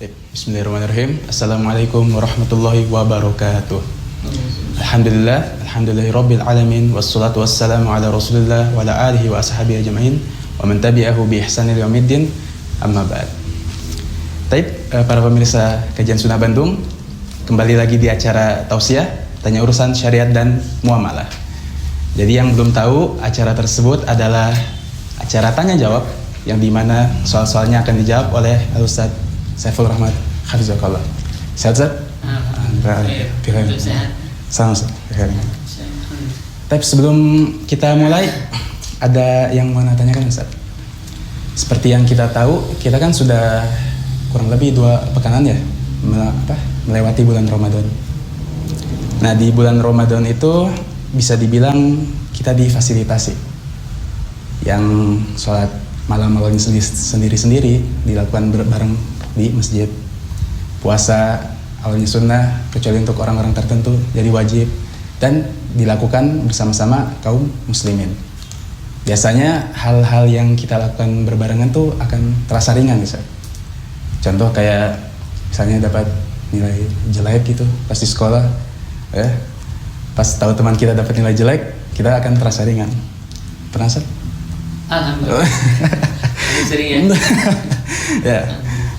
Bismillahirrahmanirrahim. Assalamualaikum warahmatullahi wabarakatuh. Alhamdulillahirabbil alamin wassalatu wassalamu ala Rasulillah wa ala alihi wa ashabihi ajmain wa man tabi'ahu bi ihsan ila yaumiddin. Amma ba'd. Baik, para pemirsa Kajian Sunnah Bandung, kembali lagi di acara Tausiah, tanya urusan syariat dan muamalah. Jadi yang belum tahu, acara tersebut adalah acara tanya jawab yang dimana soal-soalnya akan dijawab oleh Al-Ustaz Saiful Rahmat Hafizakallah. Sehat, Ustaz? Alhamdulillah. Sehat. Sama, Ustaz. Tapi sebelum kita mulai, ada yang mau tanyakan, Ustaz. Seperti yang kita tahu, kita kan sudah kurang lebih 2 pekanan ya melewati bulan Ramadan. Nah, di bulan Ramadan itu bisa dibilang kita difasilitasi. Yang sholat malam-malam sendiri-sendiri dilakukan bareng di masjid. Puasa awalnya sunnah, kecuali untuk orang-orang tertentu jadi wajib, dan dilakukan bersama-sama kaum muslimin. Biasanya hal-hal yang kita lakukan berbarengan tuh akan terasa ringan, Ustaz. Contoh kayak misalnya dapat nilai jelek gitu pas di sekolah, pas tahu teman kita dapat nilai jelek, kita akan terasa ringan. Pernah, Ustaz? Alhamdulillah. Sering ya. Ya.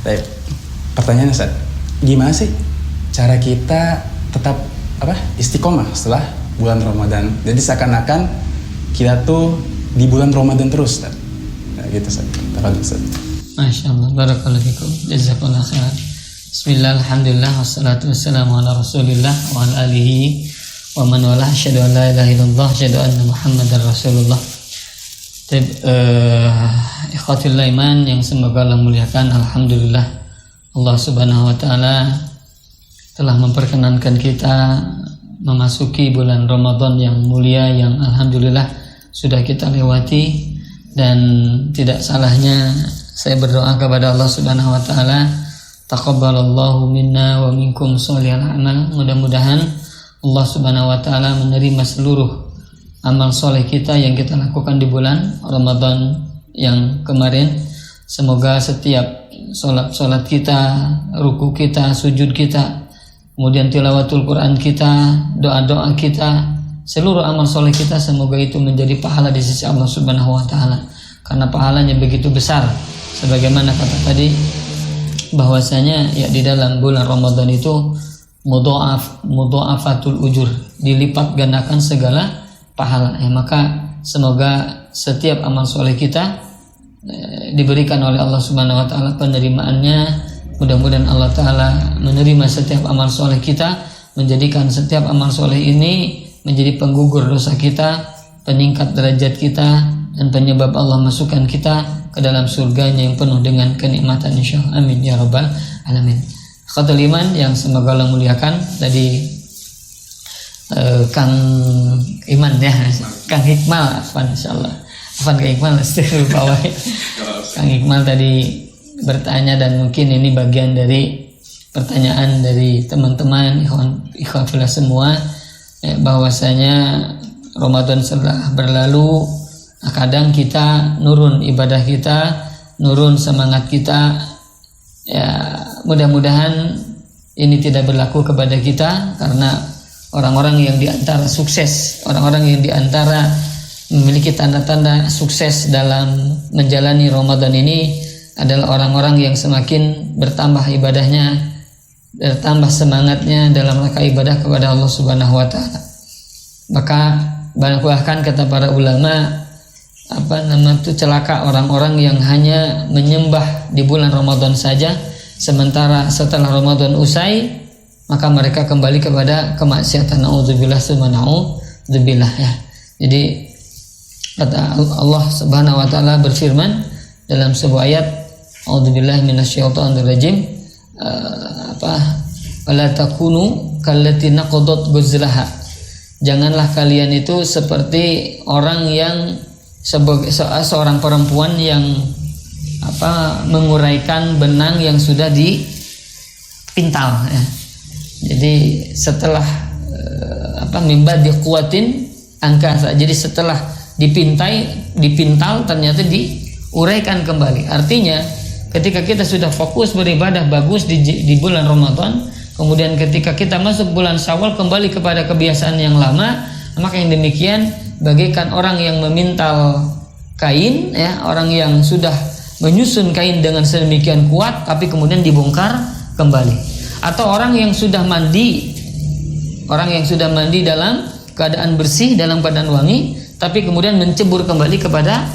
Baik. Pertanyaannya, Ustaz, gimana sih cara kita tetap istiqomah setelah bulan Ramadan? Jadi seakan-akan kita tuh di bulan Ramadan terus, Ustaz. Nah, gitu, Ustaz. Tafadhol, Ustaz. Masya Allah, barakallahu fikum, jazakallahu khairan. Bismillah, alhamdulillah, wassalatu wassalamu ala Rasulillah wa ala alihi wa man walah, asyhadu an la ilaha illallah, asyhadu anna Muhammadar Rasulullah. Ikhwatul iman yang semoga Allah muliakan, alhamdulillah Allah Subhanahu wa taala telah memperkenankan kita memasuki bulan Ramadan yang mulia, yang alhamdulillah sudah kita lewati. Dan tidak salahnya saya berdoa kepada Allah Subhanahu wa taala, taqabbalallahu minna wa minkum sholihal amal. Mudah-mudahan Allah Subhanahu wa taala menerima seluruh amal soleh kita yang kita lakukan di bulan Ramadan yang kemarin. Semoga setiap solat kita, ruku kita, sujud kita, kemudian tilawatul Quran kita, doa-doa kita, seluruh amal soleh kita, semoga itu menjadi pahala di sisi Allah Subhanahu wa taala, karena pahalanya begitu besar. Sebagaimana kata tadi, bahwasanya ya di dalam bulan Ramadan itu mudha'afatul ujur, dilipat gandakan segala pahala. Maka semoga setiap amal soleh kita diberikan oleh Allah Subhanahu wa taala penerimaannya. Mudah-mudahan Allah taala menerima setiap amal soleh kita, menjadikan setiap amal soleh ini menjadi penggugur dosa kita, peningkat derajat kita, dan penyebab Allah masukkan kita ke dalam surganya yang penuh dengan kenikmatan, insyaallah. Amin ya rabbal alamin. Khatul iman yang semoga Allah muliakan, tadi Kang Iman ya, Kang Hikmal, insyaallah. Kang Iqmal, Kang Iqmal tadi bertanya, dan mungkin ini bagian dari pertanyaan dari teman-teman ikhwan fillah semua, bahwasanya Ramadan setelah berlalu, kadang kita nurun ibadah kita, nurun semangat kita. Ya, mudah-mudahan ini tidak berlaku kepada kita, karena orang-orang yang diantara sukses, orang-orang yang diantara memiliki tanda-tanda sukses dalam menjalani Ramadan ini adalah orang-orang yang semakin bertambah ibadahnya, bertambah semangatnya dalam rangka ibadah kepada Allah Subhanahu wa taala. Maka bahkan kata para ulama, celaka orang-orang yang hanya menyembah di bulan Ramadan saja, sementara setelah Ramadan usai maka mereka kembali kepada kemaksiatan. Nauzubillah tsumma nauzubillah ya. Jadi kata Allah Subhanahu wa taala berfirman dalam sebuah ayat, A'udzubillahi minasyaitonir rajim, wala takunu kallati naqadat ghuzlaha. Janganlah kalian itu seperti orang yang seorang perempuan yang menguraikan benang yang sudah dipintal ya. Jadi setelah mimba diquatin angkasa. Jadi setelah dipintal ternyata diuraikan kembali. Artinya ketika kita sudah fokus beribadah bagus di bulan Ramadan, kemudian ketika kita masuk bulan Syawal kembali kepada kebiasaan yang lama, maka yang demikian bagaikan orang yang memintal kain, ya, orang yang sudah menyusun kain dengan sedemikian kuat tapi kemudian dibongkar kembali. Atau orang yang sudah mandi dalam keadaan bersih, dalam keadaan wangi, tapi kemudian mencebur kembali kepada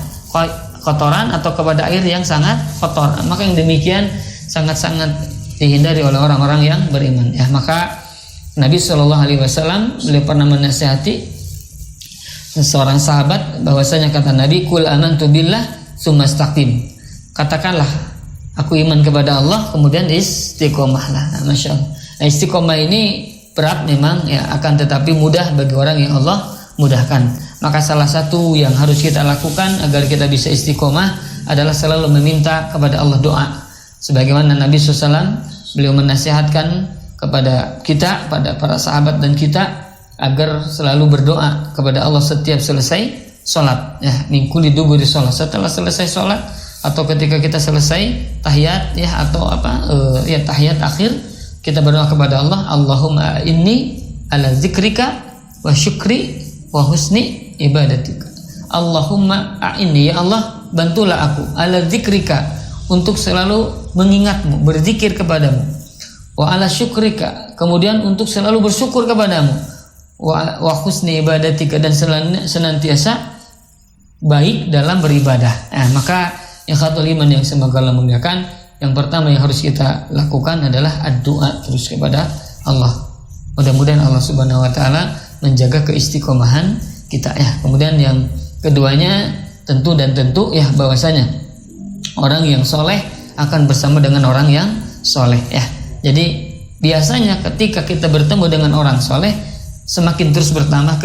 kotoran atau kepada air yang sangat kotor. Maka yang demikian sangat-sangat dihindari oleh orang-orang yang beriman. Ya, maka Nabi SAW beliau pernah menasihati seorang sahabat bahwasanya kata Nabi, "Qul amantu billah tsumma istaqim." Katakanlah, aku iman kepada Allah, kemudian istiqomahlah. Nah, Masya Allah. Nah, istiqomah ini berat memang, ya, akan tetapi mudah bagi orang yang Allah mudahkan. Maka salah satu yang harus kita lakukan agar kita bisa istiqomah adalah selalu meminta kepada Allah doa. Sebagaimana Nabi SAW beliau menasihatkan kepada kita, pada para sahabat dan kita, agar selalu berdoa kepada Allah setiap selesai sholat, ya, min kulli duburi sholat, setelah selesai sholat atau ketika kita selesai tahiyat, ya, atau tahiyat akhir, kita berdoa kepada Allah, Allahumma inni ala zikrika wa syukri wa husni ibadatika. Allahumma a'inni, ya Allah, bantulah aku ala zikrika, untuk selalu mengingatmu, berzikir kepadamu, wa ala syukrika, kemudian untuk selalu bersyukur kepadamu, wa husni ibadatika, dan senantiasa baik dalam beribadah. Nah, maka ikhwatul iman yang semoga Allah muliakan, yang pertama yang harus kita lakukan adalah doa terus kepada Allah. Mudah-mudahan Allah Subhanahu wa taala menjaga keistiqomahan kita, ya. Kemudian yang keduanya tentu ya bahwasanya orang yang soleh akan bersama dengan orang yang soleh, ya. Jadi biasanya ketika kita bertemu dengan orang soleh semakin terus bertambah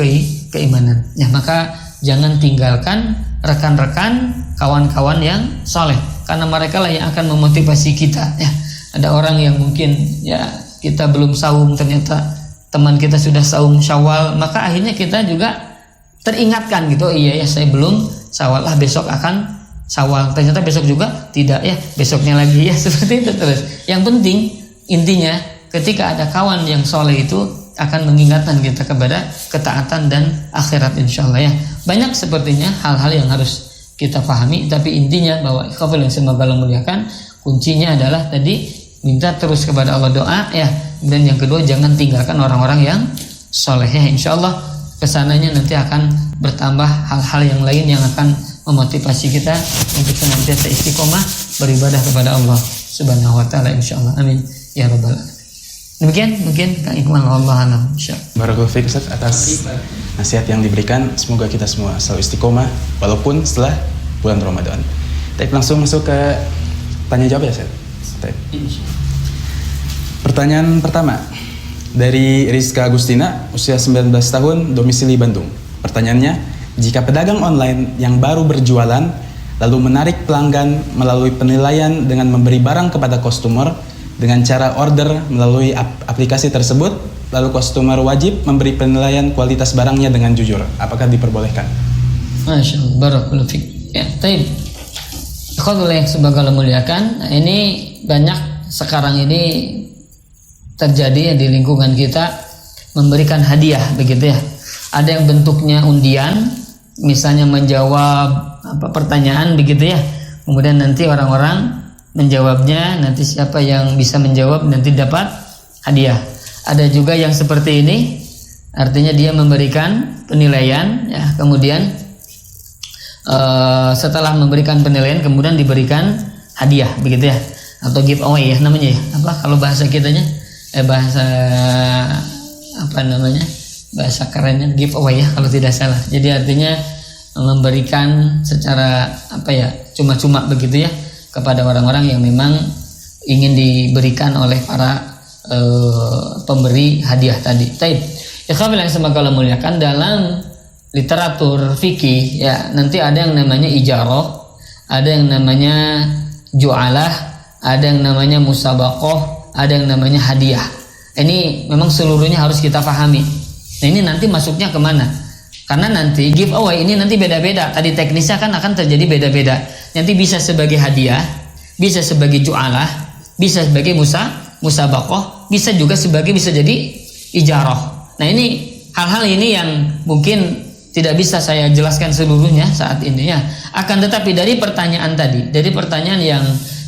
keimanan, ya. Maka jangan tinggalkan rekan-rekan, kawan-kawan yang soleh, karena mereka lah yang akan memotivasi kita, ya. Ada orang yang mungkin, ya, kita belum saum, ternyata teman kita sudah saum Syawal, maka akhirnya kita juga teringatkan gitu, iya ya saya belum Syawal, besok akan Syawal, ternyata besok juga tidak, ya, besoknya lagi, ya, seperti itu terus. Yang penting intinya ketika ada kawan yang soleh itu akan mengingatkan kita kepada ketaatan dan akhirat, insyaallah, ya. Banyak sepertinya hal-hal yang harus kita pahami, tapi intinya bahwa ikhwal yang semoga Allah muliakan, kuncinya adalah tadi minta terus kepada Allah doa, ya. Dan yang kedua jangan tinggalkan orang-orang yang soleh, ya. Insyaallah kesananya nanti akan bertambah hal-hal yang lain yang akan memotivasi kita untuk senantiasa istiqomah beribadah kepada Allah Subhanahu wa taala, insyaallah. Amin ya rabbal alamin. Demikian mungkin Kang Iqbal, Allah alam, insyaallah. Barakallahu fiik Ustaz atas nasihat yang diberikan. Semoga kita semua selalu istiqomah walaupun setelah bulan Ramadan. Tapi langsung masuk ke tanya jawab, ya Ustaz. Pertanyaan pertama dari Rizka Agustina, usia 19 tahun, domisili Bandung. Pertanyaannya, jika pedagang online yang baru berjualan lalu menarik pelanggan melalui penilaian dengan memberi barang kepada customer dengan cara order melalui aplikasi tersebut, lalu customer wajib memberi penilaian kualitas barangnya dengan jujur, apakah diperbolehkan? Masya Allah, barakallahu fiik. Ya, taib. Ikhwatul yang semoga Allah muliakan, ini banyak sekarang ini terjadi di lingkungan kita memberikan hadiah, begitu, ya. Ada yang bentuknya undian, misalnya menjawab pertanyaan, begitu, ya. Kemudian nanti orang-orang menjawabnya, nanti siapa yang bisa menjawab nanti dapat hadiah. Ada juga yang seperti ini, artinya dia memberikan penilaian, ya, kemudian setelah memberikan penilaian kemudian diberikan hadiah, begitu, ya, atau giveaway, ya, namanya, ya. Apa kalau bahasa kitanya, bahasa kerennya giveaway, ya, kalau tidak salah. Jadi artinya memberikan secara cuma-cuma, begitu, ya, kepada orang-orang yang memang ingin diberikan oleh para pemberi hadiah tadi. Taib. Ikhwan yang semoga Allah muliakan, dalam literatur fikih, ya, nanti ada yang namanya ijarah, ada yang namanya ju'alah, ada yang namanya musabaqah, ada yang namanya hadiah. Ini memang seluruhnya harus kita pahami. Nah, ini nanti masuknya kemana? Karena nanti giveaway ini nanti beda-beda. Tadi teknisnya kan akan terjadi beda-beda. Nanti bisa sebagai hadiah, bisa sebagai ju'alah, bisa sebagai musabaqah, bisa juga bisa jadi ijarah. Nah, ini hal-hal ini yang mungkin tidak bisa saya jelaskan seluruhnya saat ini ya. Akan tetapi dari pertanyaan tadi, dari pertanyaan yang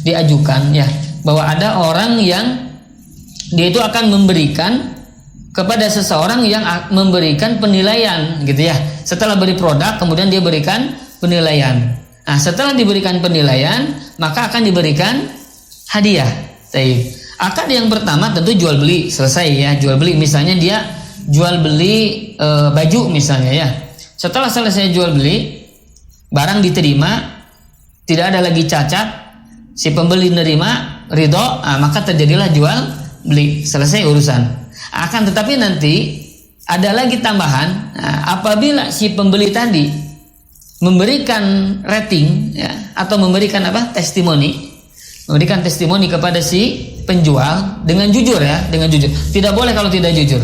diajukan ya, bahwa ada orang yang dia itu akan memberikan kepada seseorang yang memberikan penilaian gitu ya. Setelah beri produk kemudian dia berikan penilaian. Nah, setelah diberikan penilaian maka akan diberikan hadiah. Baik. Akad yang pertama tentu jual beli, selesai ya, jual beli. Misalnya dia jual beli baju misalnya ya. Setelah selesai jual beli, barang diterima, tidak ada lagi cacat, si pembeli nerima, ridho, maka terjadilah jual beli, selesai urusan. Akan tetapi nanti ada lagi tambahan, apabila si pembeli tadi memberikan rating ya, atau memberikan memberikan testimoni kepada si penjual dengan jujur ya, dengan jujur. Tidak boleh kalau tidak jujur.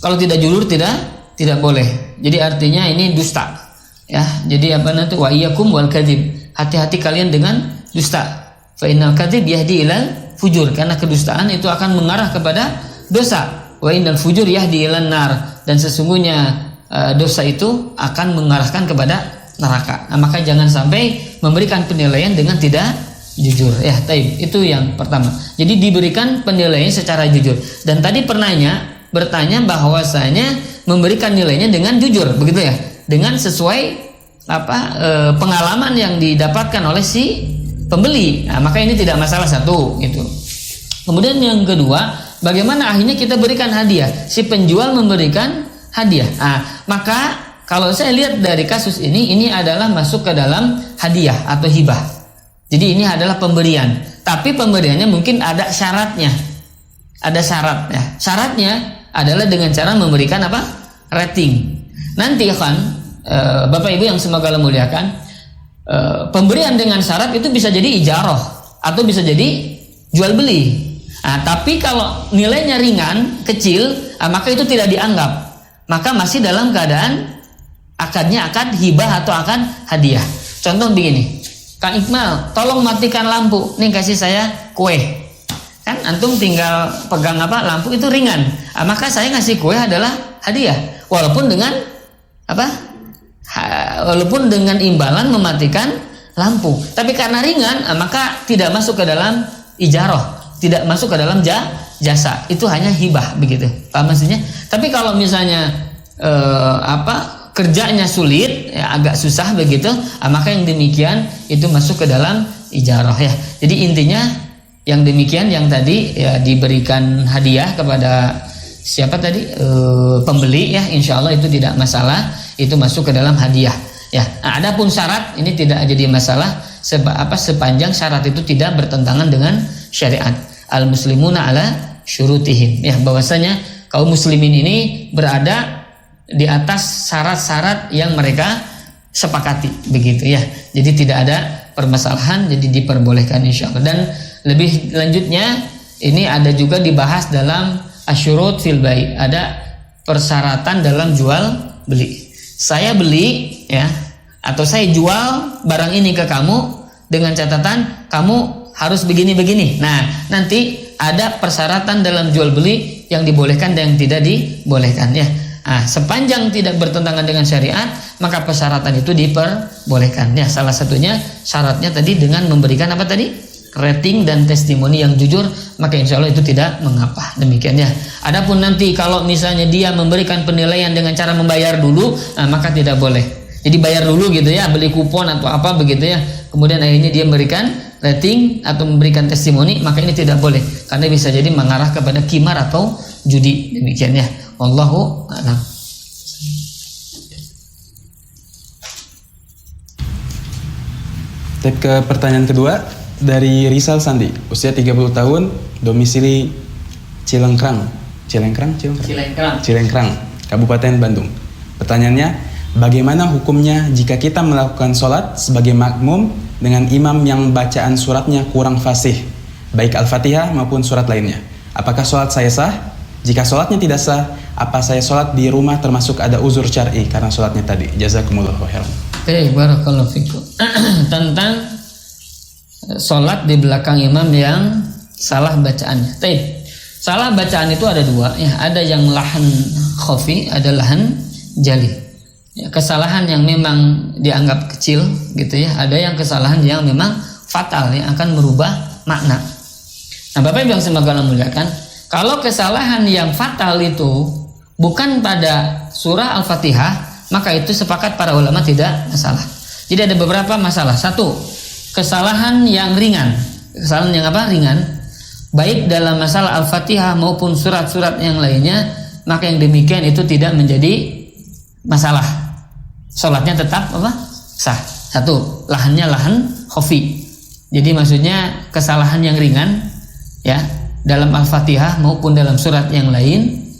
Kalau tidak jujur tidak boleh. Jadi artinya ini dusta. Ya, jadi wa iyyakum wal kadzib. Hati-hati kalian dengan dusta. Fa innal kadzib yahdi ilal fujur, karena kedustaan itu akan mengarah kepada dosa. Wa innal fujur yahdi ilan nar, dan sesungguhnya dosa itu akan mengarahkan kepada neraka. Nah, maka jangan sampai memberikan penilaian dengan tidak jujur ya. Taib, itu yang pertama. Jadi diberikan penilaian secara jujur. Dan tadi bertanya bahwasanya memberikan nilainya dengan jujur, begitu ya, dengan sesuai pengalaman yang didapatkan oleh si pembeli. Nah, maka ini tidak masalah, satu gitu. Kemudian yang kedua, bagaimana akhirnya kita berikan hadiah? Si penjual memberikan hadiah. Nah, maka kalau saya lihat dari kasus ini adalah masuk ke dalam hadiah atau hibah. Jadi ini adalah pemberian. Tapi pemberiannya mungkin ada syaratnya. Ada syarat ya. Syaratnya adalah dengan cara memberikan rating. Nanti kan Bapak Ibu yang semoga Allah muliakan, pemberian dengan syarat itu bisa jadi ijarah atau bisa jadi jual beli. Nah, tapi kalau nilainya ringan, kecil, maka itu tidak dianggap. Maka masih dalam keadaan akadnya akad hibah atau akad hadiah. Contoh begini, Kang Iqmal, tolong matikan lampu. Nih kasih saya kue. Kan antum tinggal pegang lampu itu ringan. Maka saya ngasih kue adalah hadiah. Walaupun dengan walaupun dengan imbalan mematikan lampu. Tapi karena ringan, maka tidak masuk ke dalam ijarah. Tidak masuk ke dalam jasa, itu hanya hibah, begitu. Paham maksudnya? Tapi kalau misalnya kerjanya sulit, ya, agak susah begitu, maka yang demikian itu masuk ke dalam ijarah ya. Jadi intinya yang demikian, yang tadi ya diberikan hadiah kepada siapa tadi, pembeli ya, insya Allah itu tidak masalah, itu masuk ke dalam hadiah ya. Nah, adapun syarat ini tidak jadi masalah sepanjang syarat itu tidak bertentangan dengan syariat. Al muslimuna ala syurutihim ya, bahwasanya kaum muslimin ini berada di atas syarat-syarat yang mereka sepakati, begitu ya. Jadi tidak ada permasalahan, jadi diperbolehkan insyaallah. Dan lebih lanjutnya ini ada juga dibahas dalam asyurut fil bai', ada persyaratan dalam jual beli. Saya beli ya, atau saya jual barang ini ke kamu dengan catatan kamu harus begini-begini. Nah, nanti ada persyaratan dalam jual beli yang dibolehkan dan yang tidak dibolehkan ya. Nah, sepanjang tidak bertentangan dengan syariat, maka persyaratan itu diperbolehkan ya. Salah satunya syaratnya tadi dengan memberikan rating dan testimoni yang jujur, maka insya Allah itu tidak mengapa. Demikian ya. Adapun nanti kalau misalnya dia memberikan penilaian dengan cara membayar dulu, maka tidak boleh. Jadi bayar dulu gitu ya, beli kupon atau apa begitu ya. Kemudian akhirnya dia memberikan rating atau memberikan testimoni, maka ini tidak boleh karena bisa jadi mengarah kepada qimar atau judi. Demikian ya. Wallahu a'lam. Tip ke pertanyaan kedua dari Rizal Sandi, usia 30 tahun, domisili Cilengkrang, Kabupaten Bandung. Pertanyaannya, bagaimana hukumnya jika kita melakukan sholat sebagai makmum dengan imam yang bacaan suratnya kurang fasih, baik Al-Fatihah maupun surat lainnya? Apakah sholat saya sah? Jika sholatnya tidak sah, apa saya sholat di rumah termasuk ada uzur syar'i karena sholatnya tadi? Jazakumullahu khairan. Barakallahu fikum. Tentang sholat di belakang imam yang salah bacaannya. Taib. Salah bacaan itu ada dua, ya. Ada yang lahan khafi, ada lahan jali. Ya, kesalahan yang memang dianggap kecil, gitu ya. Ada yang kesalahan yang memang fatal, yang akan merubah makna. Nah, Bapak Ibu yang semoga Allah muliakan, kalau kesalahan yang fatal itu bukan pada surah Al-Fatihah, maka itu sepakat para ulama tidak masalah. Jadi ada beberapa masalah. Satu, kesalahan yang ringan. Kesalahan yang apa? Ringan. Baik dalam masalah Al-Fatihah maupun surat-surat yang lainnya, maka yang demikian itu tidak menjadi masalah. Sholatnya tetap apa? Sah. Satu, lahannya lahan khafi. Jadi maksudnya kesalahan yang ringan, ya, dalam Al-Fatihah maupun dalam surat yang lain,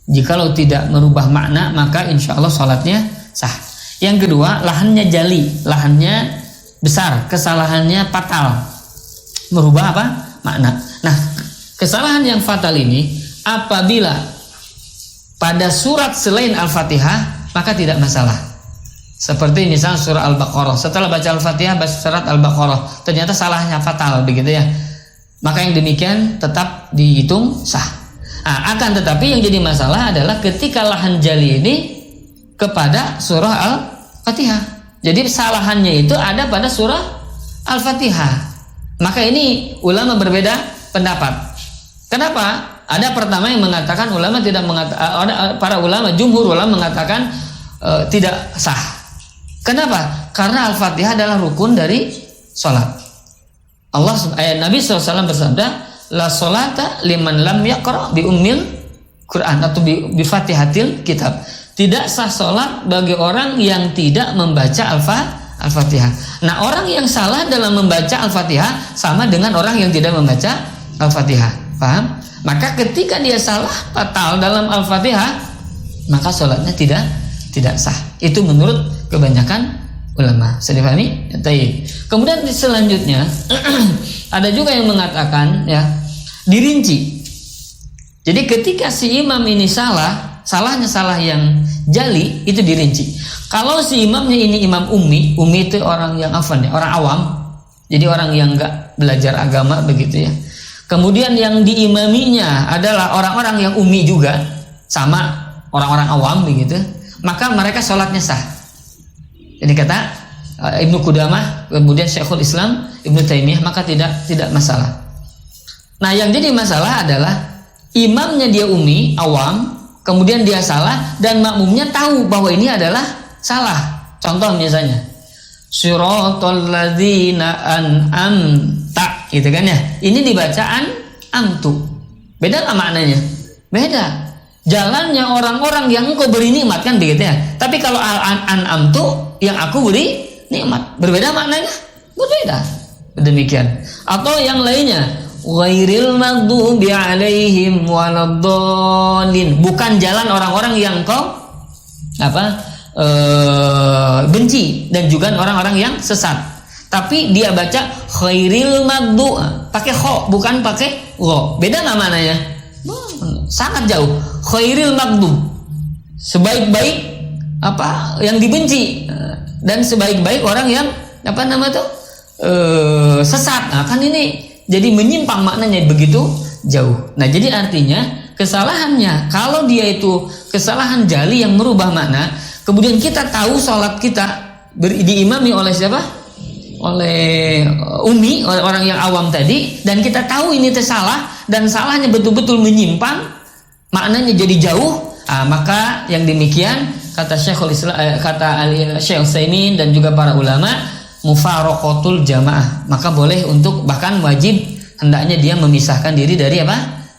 jikalau tidak merubah makna, maka insya Allah sholatnya sah. Yang kedua, lahannya jali, lahannya besar, kesalahannya fatal, merubah apa? Makna. Nah, kesalahan yang fatal ini apabila pada surat selain Al-Fatihah, maka tidak masalah. Seperti misal surah Al-Baqarah, setelah baca Al-Fatihah baca surat Al-Baqarah, ternyata salahnya fatal, begitu ya. Maka yang demikian tetap dihitung sah. Nah, akan tetapi yang jadi masalah adalah ketika lahan jali ini kepada surah Al-Fatihah. Jadi kesalahannya itu ada pada surah Al-Fatihah. Maka ini ulama berbeda pendapat. Kenapa? Ada pertama yang mengatakan ulama tidak mengatakan, para ulama jumhur ulama mengatakan tidak sah. Kenapa? Karena Al-Fatihah adalah rukun dari sholat. Nabi SAW bersabda, la sholata liman lam yaqra bi ummil Quran atau bi fatihatil kitab. Tidak sah sholat bagi orang yang tidak membaca Al-Fatihah. Nah, orang yang salah dalam membaca Al-Fatihah sama dengan orang yang tidak membaca Al-Fatihah. Paham? Maka ketika dia salah fatal dalam Al-Fatihah, maka sholatnya tidak sah. Itu menurut kebanyakan ulama. Bisa dipahami? Kemudian selanjutnya ada juga yang mengatakan, ya, dirinci. Jadi ketika si imam ini salahnya salah yang jali, itu dirinci. Kalau si imamnya ini imam ummi itu orang yang orang awam, jadi orang yang nggak belajar agama, begitu ya. Kemudian yang diimaminya adalah orang-orang yang ummi juga, sama orang-orang awam, begitu. Maka mereka sholatnya sah. Ini kata Ibnu Qudamah, kemudian Syekhul Islam Ibnu Taimiyah, maka tidak masalah. Nah, yang jadi masalah adalah imamnya dia ummi, awam, kemudian dia salah dan makmumnya tahu bahwa ini adalah salah. Contoh misalnya, Siratal ladzina an'amta, gitu kan ya. Ini dibacaan amtu. Beda nggak maknanya? Beda. Jalannya orang-orang yang engkau beri nikmat, kan begitu ya. Tapi kalau an'amtu, yang aku beri nikmat, berbeda maknanya? Berbeda. Demikian. Atau yang lainnya, ghairil maghdubi alaihim waladdallin, bukan jalan orang-orang yang engkau benci dan juga orang-orang yang sesat. Tapi dia baca khairil maghdu, pakai kho bukan pakai gho. Beda nggak mananya? Sangat jauh. Khairil maghdu, sebaik-baik yang dibenci, dan sebaik-baik orang yang sesat. Nah, kan ini jadi menyimpang maknanya begitu jauh. Nah, jadi artinya kesalahannya, kalau dia itu kesalahan jali yang merubah makna, kemudian kita tahu sholat kita diimami oleh siapa? Oleh ummi, oleh orang yang awam tadi, dan kita tahu ini salah dan salahnya betul-betul menyimpang, maknanya jadi jauh. Maka yang demikian kata Syekhul Islam, kata Syekh Utsaimin dan juga para ulama, mufaraqatul jamaah, maka boleh untuk bahkan wajib hendaknya dia memisahkan diri dari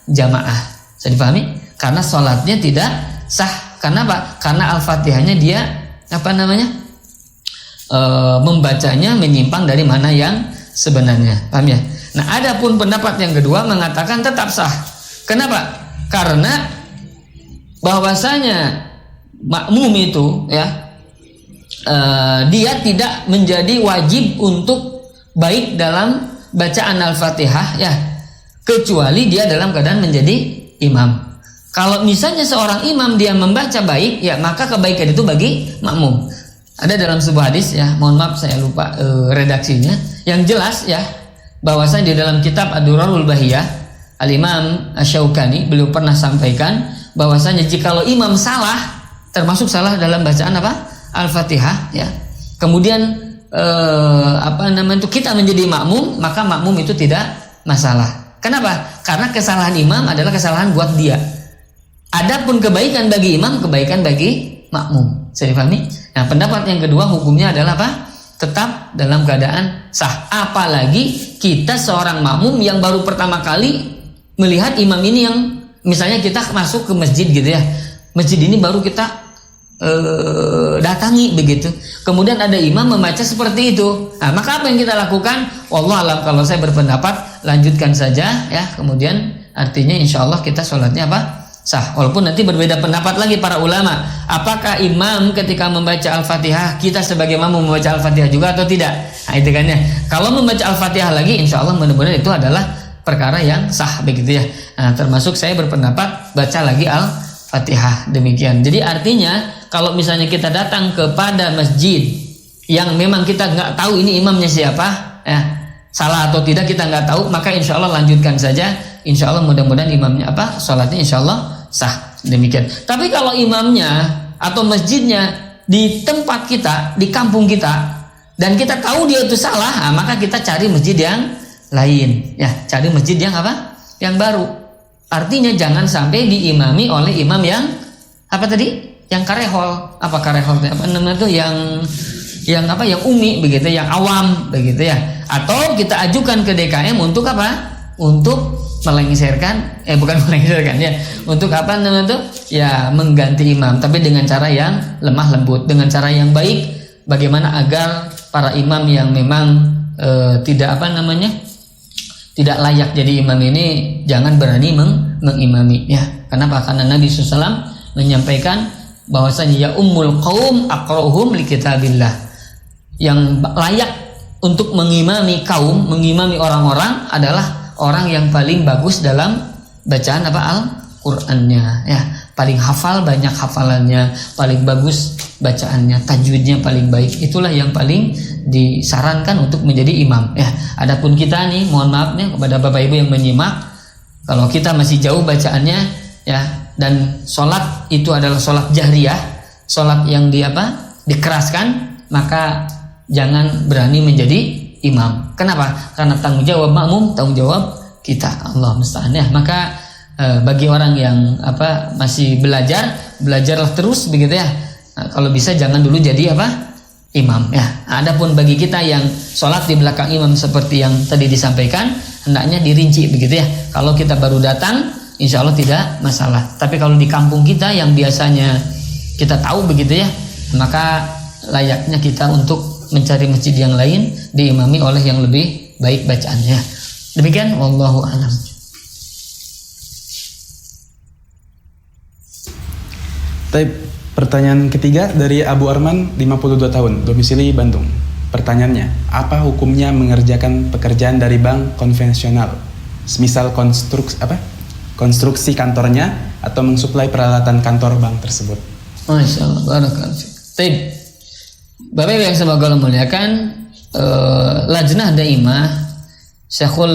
jamaah. Bisa dipahami? Karena sholatnya tidak sah. Karena apa? Karena Al-Fatihahnya dia membacanya menyimpang dari mana yang sebenarnya. Paham ya? Nah, adapun pendapat yang kedua mengatakan tetap sah. Kenapa? Karena bahwasanya makmum itu ya, dia tidak menjadi wajib untuk baik dalam bacaan Al-Fatihah ya, kecuali dia dalam keadaan menjadi imam. Kalau misalnya seorang imam dia membaca baik, ya maka kebaikan itu bagi makmum. Ada dalam sebuah hadis ya, mohon maaf saya lupa redaksinya, yang jelas ya, bahwasanya di dalam kitab Ad-Durarul Bahiyah Al-Imam Asy-Syaukani beliau pernah sampaikan bahwasanya jikalau imam salah, termasuk salah dalam bacaan apa? Al-Fatihah ya. Kemudian kita menjadi makmum, maka makmum itu tidak masalah. Kenapa? Karena kesalahan imam adalah kesalahan buat dia. Adapun kebaikan bagi imam, kebaikan bagi makmum. Saya dipahami? Nah, pendapat yang kedua hukumnya adalah apa? Tetap dalam keadaan sah. Apalagi kita seorang makmum yang baru pertama kali melihat imam ini, yang misalnya kita masuk ke masjid gitu ya. Masjid ini baru kita datangi begitu. Kemudian ada imam membaca seperti itu. Nah, maka apa yang kita lakukan? Wallah alam, kalau saya berpendapat lanjutkan saja ya. Kemudian artinya insya Allah kita sholatnya apa? Sah. Walaupun nanti berbeda pendapat lagi para ulama. Apakah imam ketika membaca Al-Fatihah kita sebagai makmum membaca Al-Fatihah juga atau tidak? Nah, itu kan ya. Kalau membaca Al-Fatihah lagi, insya Allah mudah-mudahan itu adalah perkara yang sah begitu ya. Nah, termasuk saya berpendapat baca lagi Al-Fatihah demikian. Jadi artinya kalau misalnya kita datang kepada masjid yang memang kita nggak tahu ini imamnya siapa, ya salah atau tidak kita nggak tahu, maka insya Allah lanjutkan saja. Insya Allah mudah-mudahan imamnya apa, sholatnya insya Allah sah demikian. Tapi kalau imamnya atau masjidnya di tempat kita, di kampung kita, dan kita tahu dia itu salah, maka kita cari masjid yang lain, ya cari masjid yang apa, yang baru. Artinya jangan sampai diimami oleh imam yang apa tadi? Yang karehol, apa karehol? Apa namanya tuh yang apa? Yang umi begitu, yang awam begitu ya. Atau kita ajukan ke DKM untuk apa? Untuk melengsarkan, bukan melengsarkan ya. Untuk apa namanya tuh? Ya mengganti imam, tapi dengan cara yang lemah lembut, dengan cara yang baik. Bagaimana agar para imam yang memang tidak apa namanya? Tidak layak jadi imam ini jangan berani mengimami ya. Kenapa? Karena Nabi SAW menyampaikan bahwasanya ya ummul qaum aqra'uhum li kitabillah. Yang layak untuk mengimami kaum, mengimami orang-orang adalah orang yang paling bagus dalam bacaan apa Al-Qur'annya ya. Paling hafal, banyak hafalannya, paling bagus bacaannya, tajwidnya paling baik. Itulah yang paling disarankan untuk menjadi imam ya. Adapun kita nih, mohon maaf nih kepada Bapak Ibu yang menyimak, kalau kita masih jauh bacaannya ya, dan sholat itu adalah sholat jahriyah, sholat yang dikeraskan, maka jangan berani menjadi imam. Kenapa? Karena tanggung jawab makmum, tanggung jawab kita. Allah musta'an ya. Maka bagi orang yang masih belajarlah terus begitu ya. Nah, kalau bisa jangan dulu jadi imam ya. Adapun bagi kita yang sholat di belakang imam seperti yang tadi disampaikan, hendaknya dirinci begitu ya. Kalau kita baru datang, insya Allah tidak masalah. Tapi kalau di kampung kita yang biasanya kita tahu begitu ya, maka layaknya kita untuk mencari masjid yang lain diimami oleh yang lebih baik bacaannya. Demikian, wallahu a'lam. Pertanyaan ketiga dari Abu Arman, 52 tahun, domisili Bandung. Pertanyaannya, apa hukumnya mengerjakan pekerjaan dari bank konvensional, semisal konstruksi kantornya atau mensuplai peralatan kantor bank tersebut? Masya Allah, barakallahu fiik. Bapak Ibu yang semoga Allah muliakan, Lajnah Daimah, Syekhul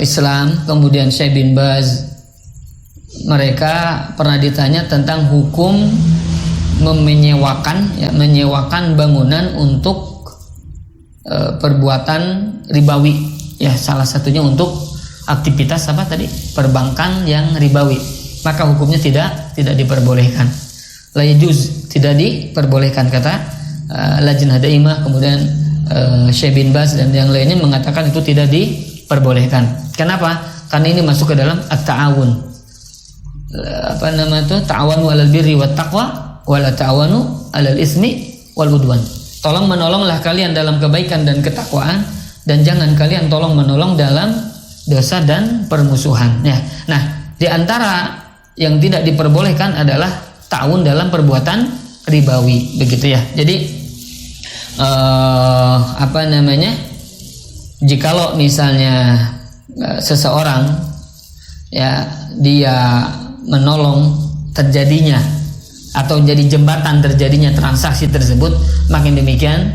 Islam, kemudian Syekh bin Baz, mereka pernah ditanya tentang hukum menyewakan bangunan untuk perbuatan ribawi ya, salah satunya untuk aktivitas perbankan yang ribawi, maka hukumnya tidak diperbolehkan. La yajuz, tidak diperbolehkan kata Lajnah Daimah, kemudian Syekh bin Baz dan yang lainnya mengatakan itu tidak diperbolehkan. Kenapa? Karena ini masuk ke dalam at-ta'awun. Ta'awanu 'alal birri wat taqwa wa la ta'awanu 'alal ismi wal udwan. Tolong menolonglah kalian dalam kebaikan dan ketakwaan, dan jangan kalian tolong menolong dalam dosa dan permusuhan ya. Nah, di antara yang tidak diperbolehkan adalah ta'awun dalam perbuatan ribawi begitu ya. Jadi jikalau misalnya seseorang ya dia menolong terjadinya atau jadi jembatan terjadinya transaksi tersebut, makin demikian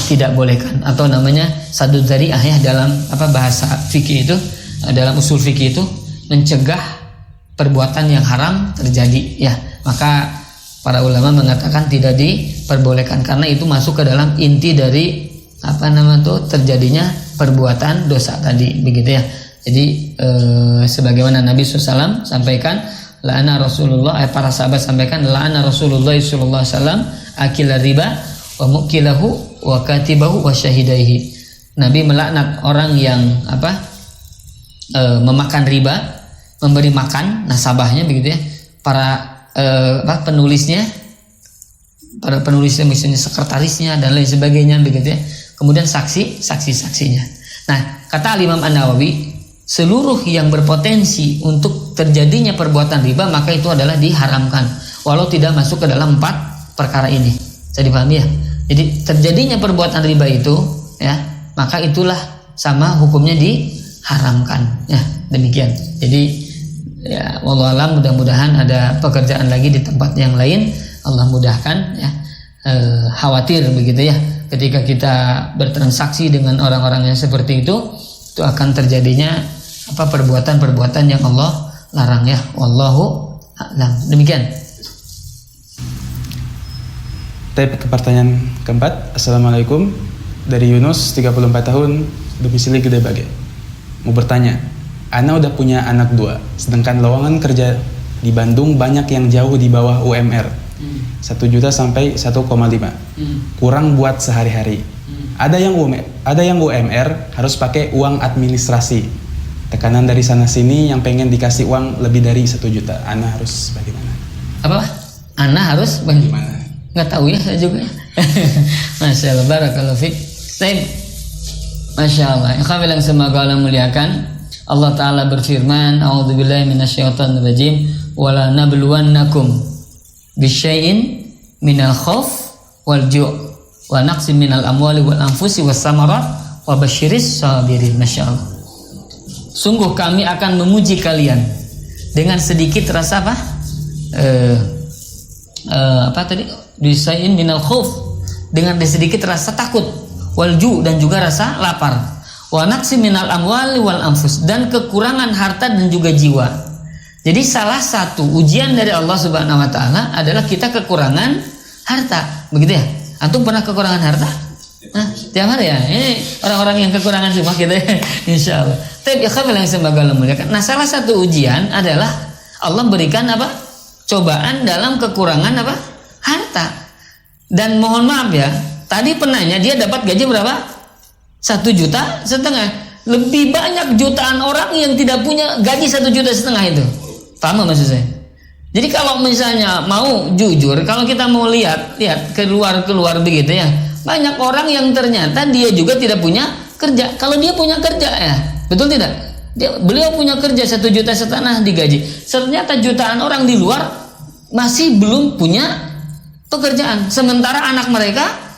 tidak bolehkan, atau namanya sadud dzari'ah ya dalam bahasa fikih itu, dalam usul fikih itu mencegah perbuatan yang haram terjadi ya. Maka para ulama mengatakan tidak diperbolehkan karena itu masuk ke dalam inti dari terjadinya perbuatan dosa tadi, begitu ya. Jadi sebagaimana Nabi SAW sampaikan, la'ana Rasulullah, para sahabat sampaikan, la'ana Rasulullah SAW akil riba wa mukilahu wa katibahu wa syahidaihi. Nabi melaknat orang yang memakan riba, memberi makan nasabahnya, begitu ya, para penulisnya, para penulisnya, misalnya sekretarisnya dan lain sebagainya, begitu ya. Kemudian saksinya. Nah, kata Imam An-Nawawi, seluruh yang berpotensi untuk terjadinya perbuatan riba maka itu adalah diharamkan, walau tidak masuk ke dalam 4 perkara ini. Bisa dipahami ya? Jadi terjadinya perbuatan riba itu ya, maka itulah sama hukumnya diharamkan ya, demikian. Jadi ya, wallahu alam, mudah-mudahan ada pekerjaan lagi di tempat yang lain, Allah mudahkan ya. Khawatir begitu ya, ketika kita bertransaksi dengan orang-orang yang seperti itu akan terjadinya perbuatan-perbuatan yang Allah larang ya. Wallahu a'lam. Demikian. Ke pertanyaan keempat. Assalamualaikum, dari Yunus, 34 tahun, domisili Gede Bage. Mau bertanya, Ana udah punya anak 2, sedangkan lowongan kerja di Bandung banyak yang jauh di bawah UMR 1 juta sampai 1,5, kurang buat sehari-hari. Ada yang UMR harus pakai uang administrasi, tekanan dari sana sini yang pengen dikasih uang lebih dari 1 juta. Ana harus bagaimana? Ana harus bagaimana? Nggak tahu ya saya juga. Masya Allah, barakallahu fiik. Masya Allah. Kami yang semoga Allah muliakan. Allah Ta'ala berfirman, a'udzubillahi minasyaitonirrajim, wala nabluwannakum bisyai'in minal khauf wal ju' wa naqsim minal amwali wal anfusi was samarat wa basyiris sabirin. Masyaallah. Sungguh kami akan memuji kalian dengan sedikit rasa bisyai'in minal khauf, dengan sedikit rasa takut, wal ju' dan juga rasa lapar, wa naqsim minal amwali wal anfus, dan kekurangan harta dan juga jiwa. Jadi salah satu ujian dari Allah Subhanahu wa taala adalah kita kekurangan harta, begitu ya? Antum pernah kekurangan harta? Tiap hari ya. Ini orang-orang yang kekurangan semua kita ya, insyaallah. Tapi ya yang semoga Allah muliakan. Nah, salah satu ujian adalah Allah berikan cobaan dalam kekurangan harta. Dan mohon maaf ya, tadi penanya dia dapat gaji berapa? 1,5 juta. Lebih banyak jutaan orang yang tidak punya gaji 1,5 juta itu. Paham maksud saya? Jadi kalau misalnya mau jujur, kalau kita mau lihat keluar begitu ya, banyak orang yang ternyata dia juga tidak punya kerja. Kalau dia punya kerja ya, betul tidak? Beliau punya kerja 1,5 juta digaji. Ternyata jutaan orang di luar masih belum punya pekerjaan. Sementara anak mereka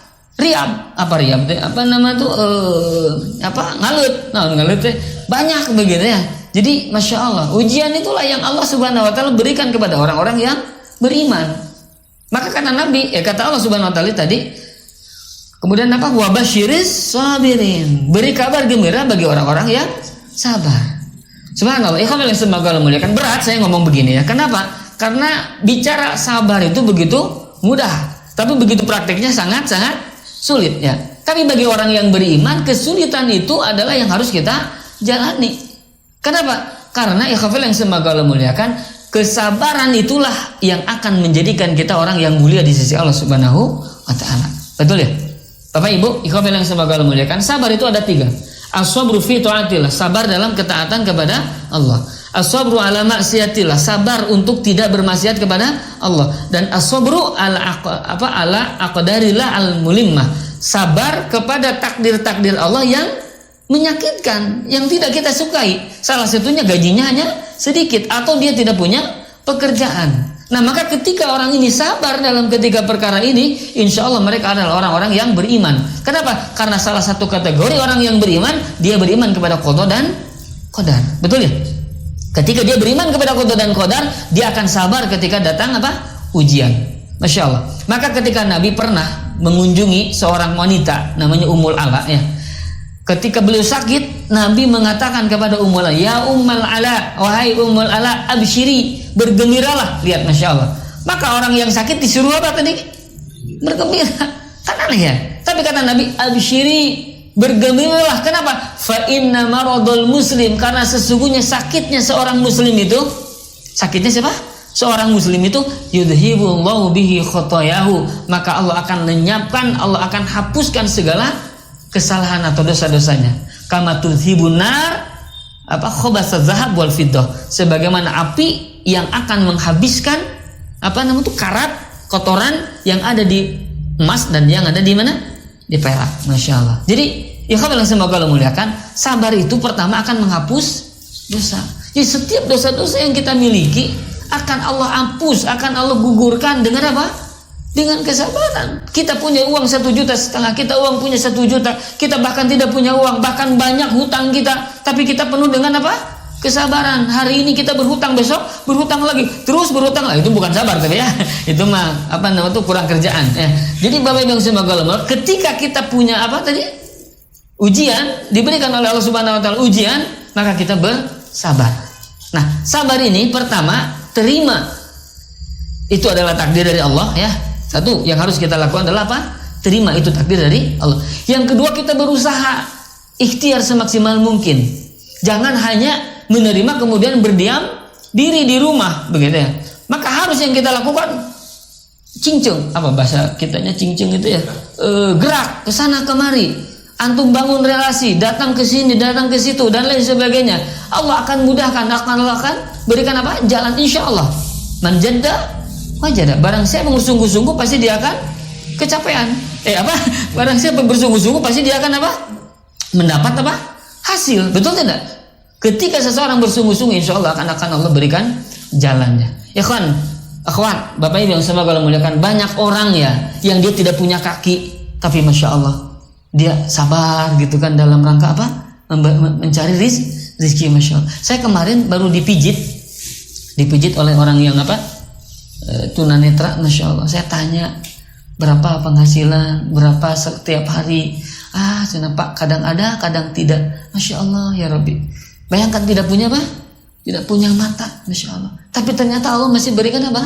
ngalut banyak begitu ya. Jadi Masya Allah, ujian itulah yang Allah Subhanahu wa ta'ala berikan kepada orang-orang yang beriman. Maka kata Nabi, kata Allah Subhanahu wa ta'ala tadi, kemudian wabasyiris sabirin, beri kabar gembira bagi orang-orang yang sabar. Subhanallah, ikhwan yang semoga Allah muliakan. Berat saya ngomong begini ya. Kenapa? Karena bicara sabar itu begitu mudah, tapi begitu prakteknya sangat-sangat sulit ya. Tapi bagi orang yang beriman, kesulitan itu adalah yang harus kita jalani. Kenapa? Karena ikhwafil yang semoga Allah muliakan, kesabaran itulah yang akan menjadikan kita orang yang mulia di sisi Allah Subhanahu wa ta'ala. Betul ya? Bapak Ibu, ikhwafil yang semoga Allah muliakan, sabar itu ada 3. As-sabru fi ta'atillah, sabar dalam ketaatan kepada Allah. As-sabru ala maksiatillah, sabar untuk tidak bermaksiat kepada Allah. Dan as-sabru ala aqdarillah al-mulimmah, sabar kepada takdir-takdir Allah yang menyakitkan, yang tidak kita sukai. Salah satunya gajinya hanya sedikit, atau dia tidak punya pekerjaan. Nah, maka ketika orang ini sabar dalam ketiga perkara ini, insya Allah mereka adalah orang-orang yang beriman. Kenapa? Karena salah satu kategori orang yang beriman, dia beriman kepada qada dan qadar. Betul ya? Ketika dia beriman kepada qada dan qadar, dia akan sabar ketika datang ujian. Masya Allah. Maka ketika Nabi pernah mengunjungi seorang wanita namanya Ummul Ala ya. Ketika beliau sakit, Nabi mengatakan kepada Ummul Ala, "Ya Ummul Ala, wahai Ummul Ala, absyiri, bergembiralah." Lihat, Masya Allah. Maka orang yang sakit disuruh apa tadi? Bergembira. Kan aneh ya. Tapi kata Nabi, absyiri, bergembiralah. Kenapa? Fa inna maradul muslim, karena sesungguhnya sakitnya seorang muslim itu, sakitnya siapa? Seorang muslim itu yudhibullahu bihi khotoyahu, maka Allah akan lenyapkan, Allah akan hapuskan segala kesalahan atau dosa-dosanya. Kama tudhibun nar khabatsaz zahab wal fiddah, sebagaimana api yang akan menghabiskan karat, kotoran yang ada di emas dan yang ada di mana? Di perak. Masya Allah. Jadi ya kalau semoga Allah muliakan, sabar itu pertama akan menghapus dosa. Jadi setiap dosa-dosa yang kita miliki akan Allah hapus, akan Allah gugurkan dengan apa? Dengan kesabaran. Kita punya uang 1,5 juta, kita uang punya 1 juta, kita bahkan tidak punya uang, bahkan banyak hutang kita, tapi kita penuh dengan apa? Kesabaran. Hari ini kita berhutang, besok berhutang lagi, terus berhutang lagi. Itu bukan sabar tapi ya. Itu mah kurang kerjaan ya. Jadi Bapak Ibu yang semoga Allah, ketika kita punya ujian, diberikan oleh Allah Subhanahu wa taala ujian, maka kita bersabar. Nah, sabar ini pertama, terima itu adalah takdir dari Allah ya. Satu yang harus kita lakukan adalah apa? Terima itu takdir dari Allah. Yang kedua, kita berusaha ikhtiar semaksimal mungkin. Jangan hanya menerima kemudian berdiam diri di rumah begitu ya. Maka harus yang kita lakukan cincung, apa bahasa kitanya cincung itu ya, gerak ke sana kemari. Antum bangun relasi, datang ke sini, datang ke situ dan lain sebagainya. Allah akan mudahkan, Allah akan berikan apa? Jalan, insya Allah. Manjadda wajada. Barang siapa bersungguh-sungguh pasti dia akan kecapean. Barang siapa bersungguh-sungguh pasti dia akan apa? Mendapat apa? Hasil. Betul tidak? Ketika seseorang bersungguh-sungguh, insya Allah akan Allah berikan jalannya. Ikhwan, akhwat, Bapak Ibu yang semoga Allah muliakan, banyak orang ya yang dia tidak punya kaki, tapi Masya Allah dia sabar gitu kan dalam rangka apa? Mencari rizki. Masya Allah. Saya kemarin baru dipijit oleh orang yang tunanetra. Masya Allah. Saya tanya berapa penghasilan, berapa setiap hari. Pak, kadang ada, kadang tidak. Masya Allah ya Rabbi. Bayangkan tidak punya apa? Tidak punya mata. Masya Allah. Tapi ternyata Allah masih berikan apa?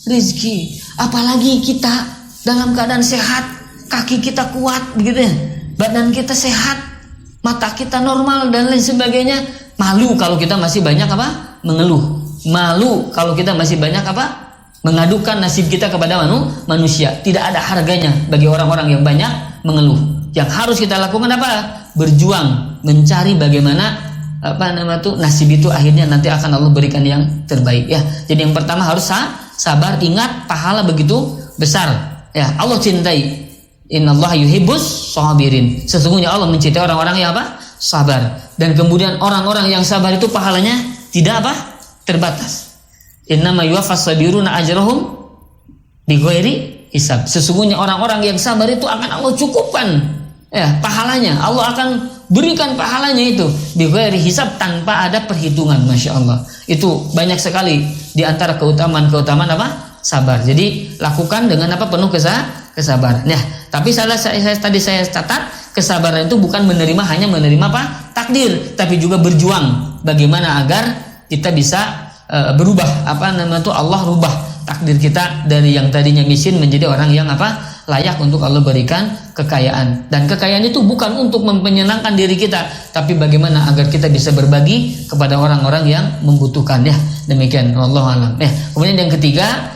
Rizki. Apalagi kita dalam keadaan sehat, kaki kita kuat begitu ya, badan kita sehat, mata kita normal dan lain sebagainya. Malu kalau kita masih banyak apa? Mengeluh. Malu kalau kita masih banyak apa? Mengadukan nasib kita kepada manusia. Tidak ada harganya bagi orang-orang yang banyak mengeluh. Yang harus kita lakukan apa? Berjuang, mencari bagaimana nasib itu akhirnya nanti akan Allah berikan yang terbaik ya. Jadi yang pertama harus sabar. Ingat pahala begitu besar ya. Allah cintai, innallaha yuhibbus sabirin. Sesungguhnya Allah mencintai orang-orang yang apa? Sabar. Dan kemudian orang-orang yang sabar itu pahalanya tidak apa? Terbatas. Innama yuwaffas sabiruna ajrahum bighairi hisab. Sesungguhnya orang-orang yang sabar itu akan Allah cukupkan ya pahalanya. Allah akan berikan pahalanya itu bighairi hisab, tanpa ada perhitungan. Masya Allah. Itu banyak sekali di antara keutamaan apa? Sabar. Jadi lakukan dengan apa? Penuh kesabaran. Ya, tapi tadi saya catat, kesabaran itu bukan hanya menerima apa? Takdir, tapi juga berjuang bagaimana agar kita bisa berubah Allah rubah takdir kita dari yang tadinya miskin menjadi orang yang layak untuk Allah berikan kekayaan. Dan kekayaan itu bukan untuk menyenangkan diri kita, tapi bagaimana agar kita bisa berbagi kepada orang-orang yang membutuhkan ya. Demikian wallahu alam. Kemudian yang ketiga,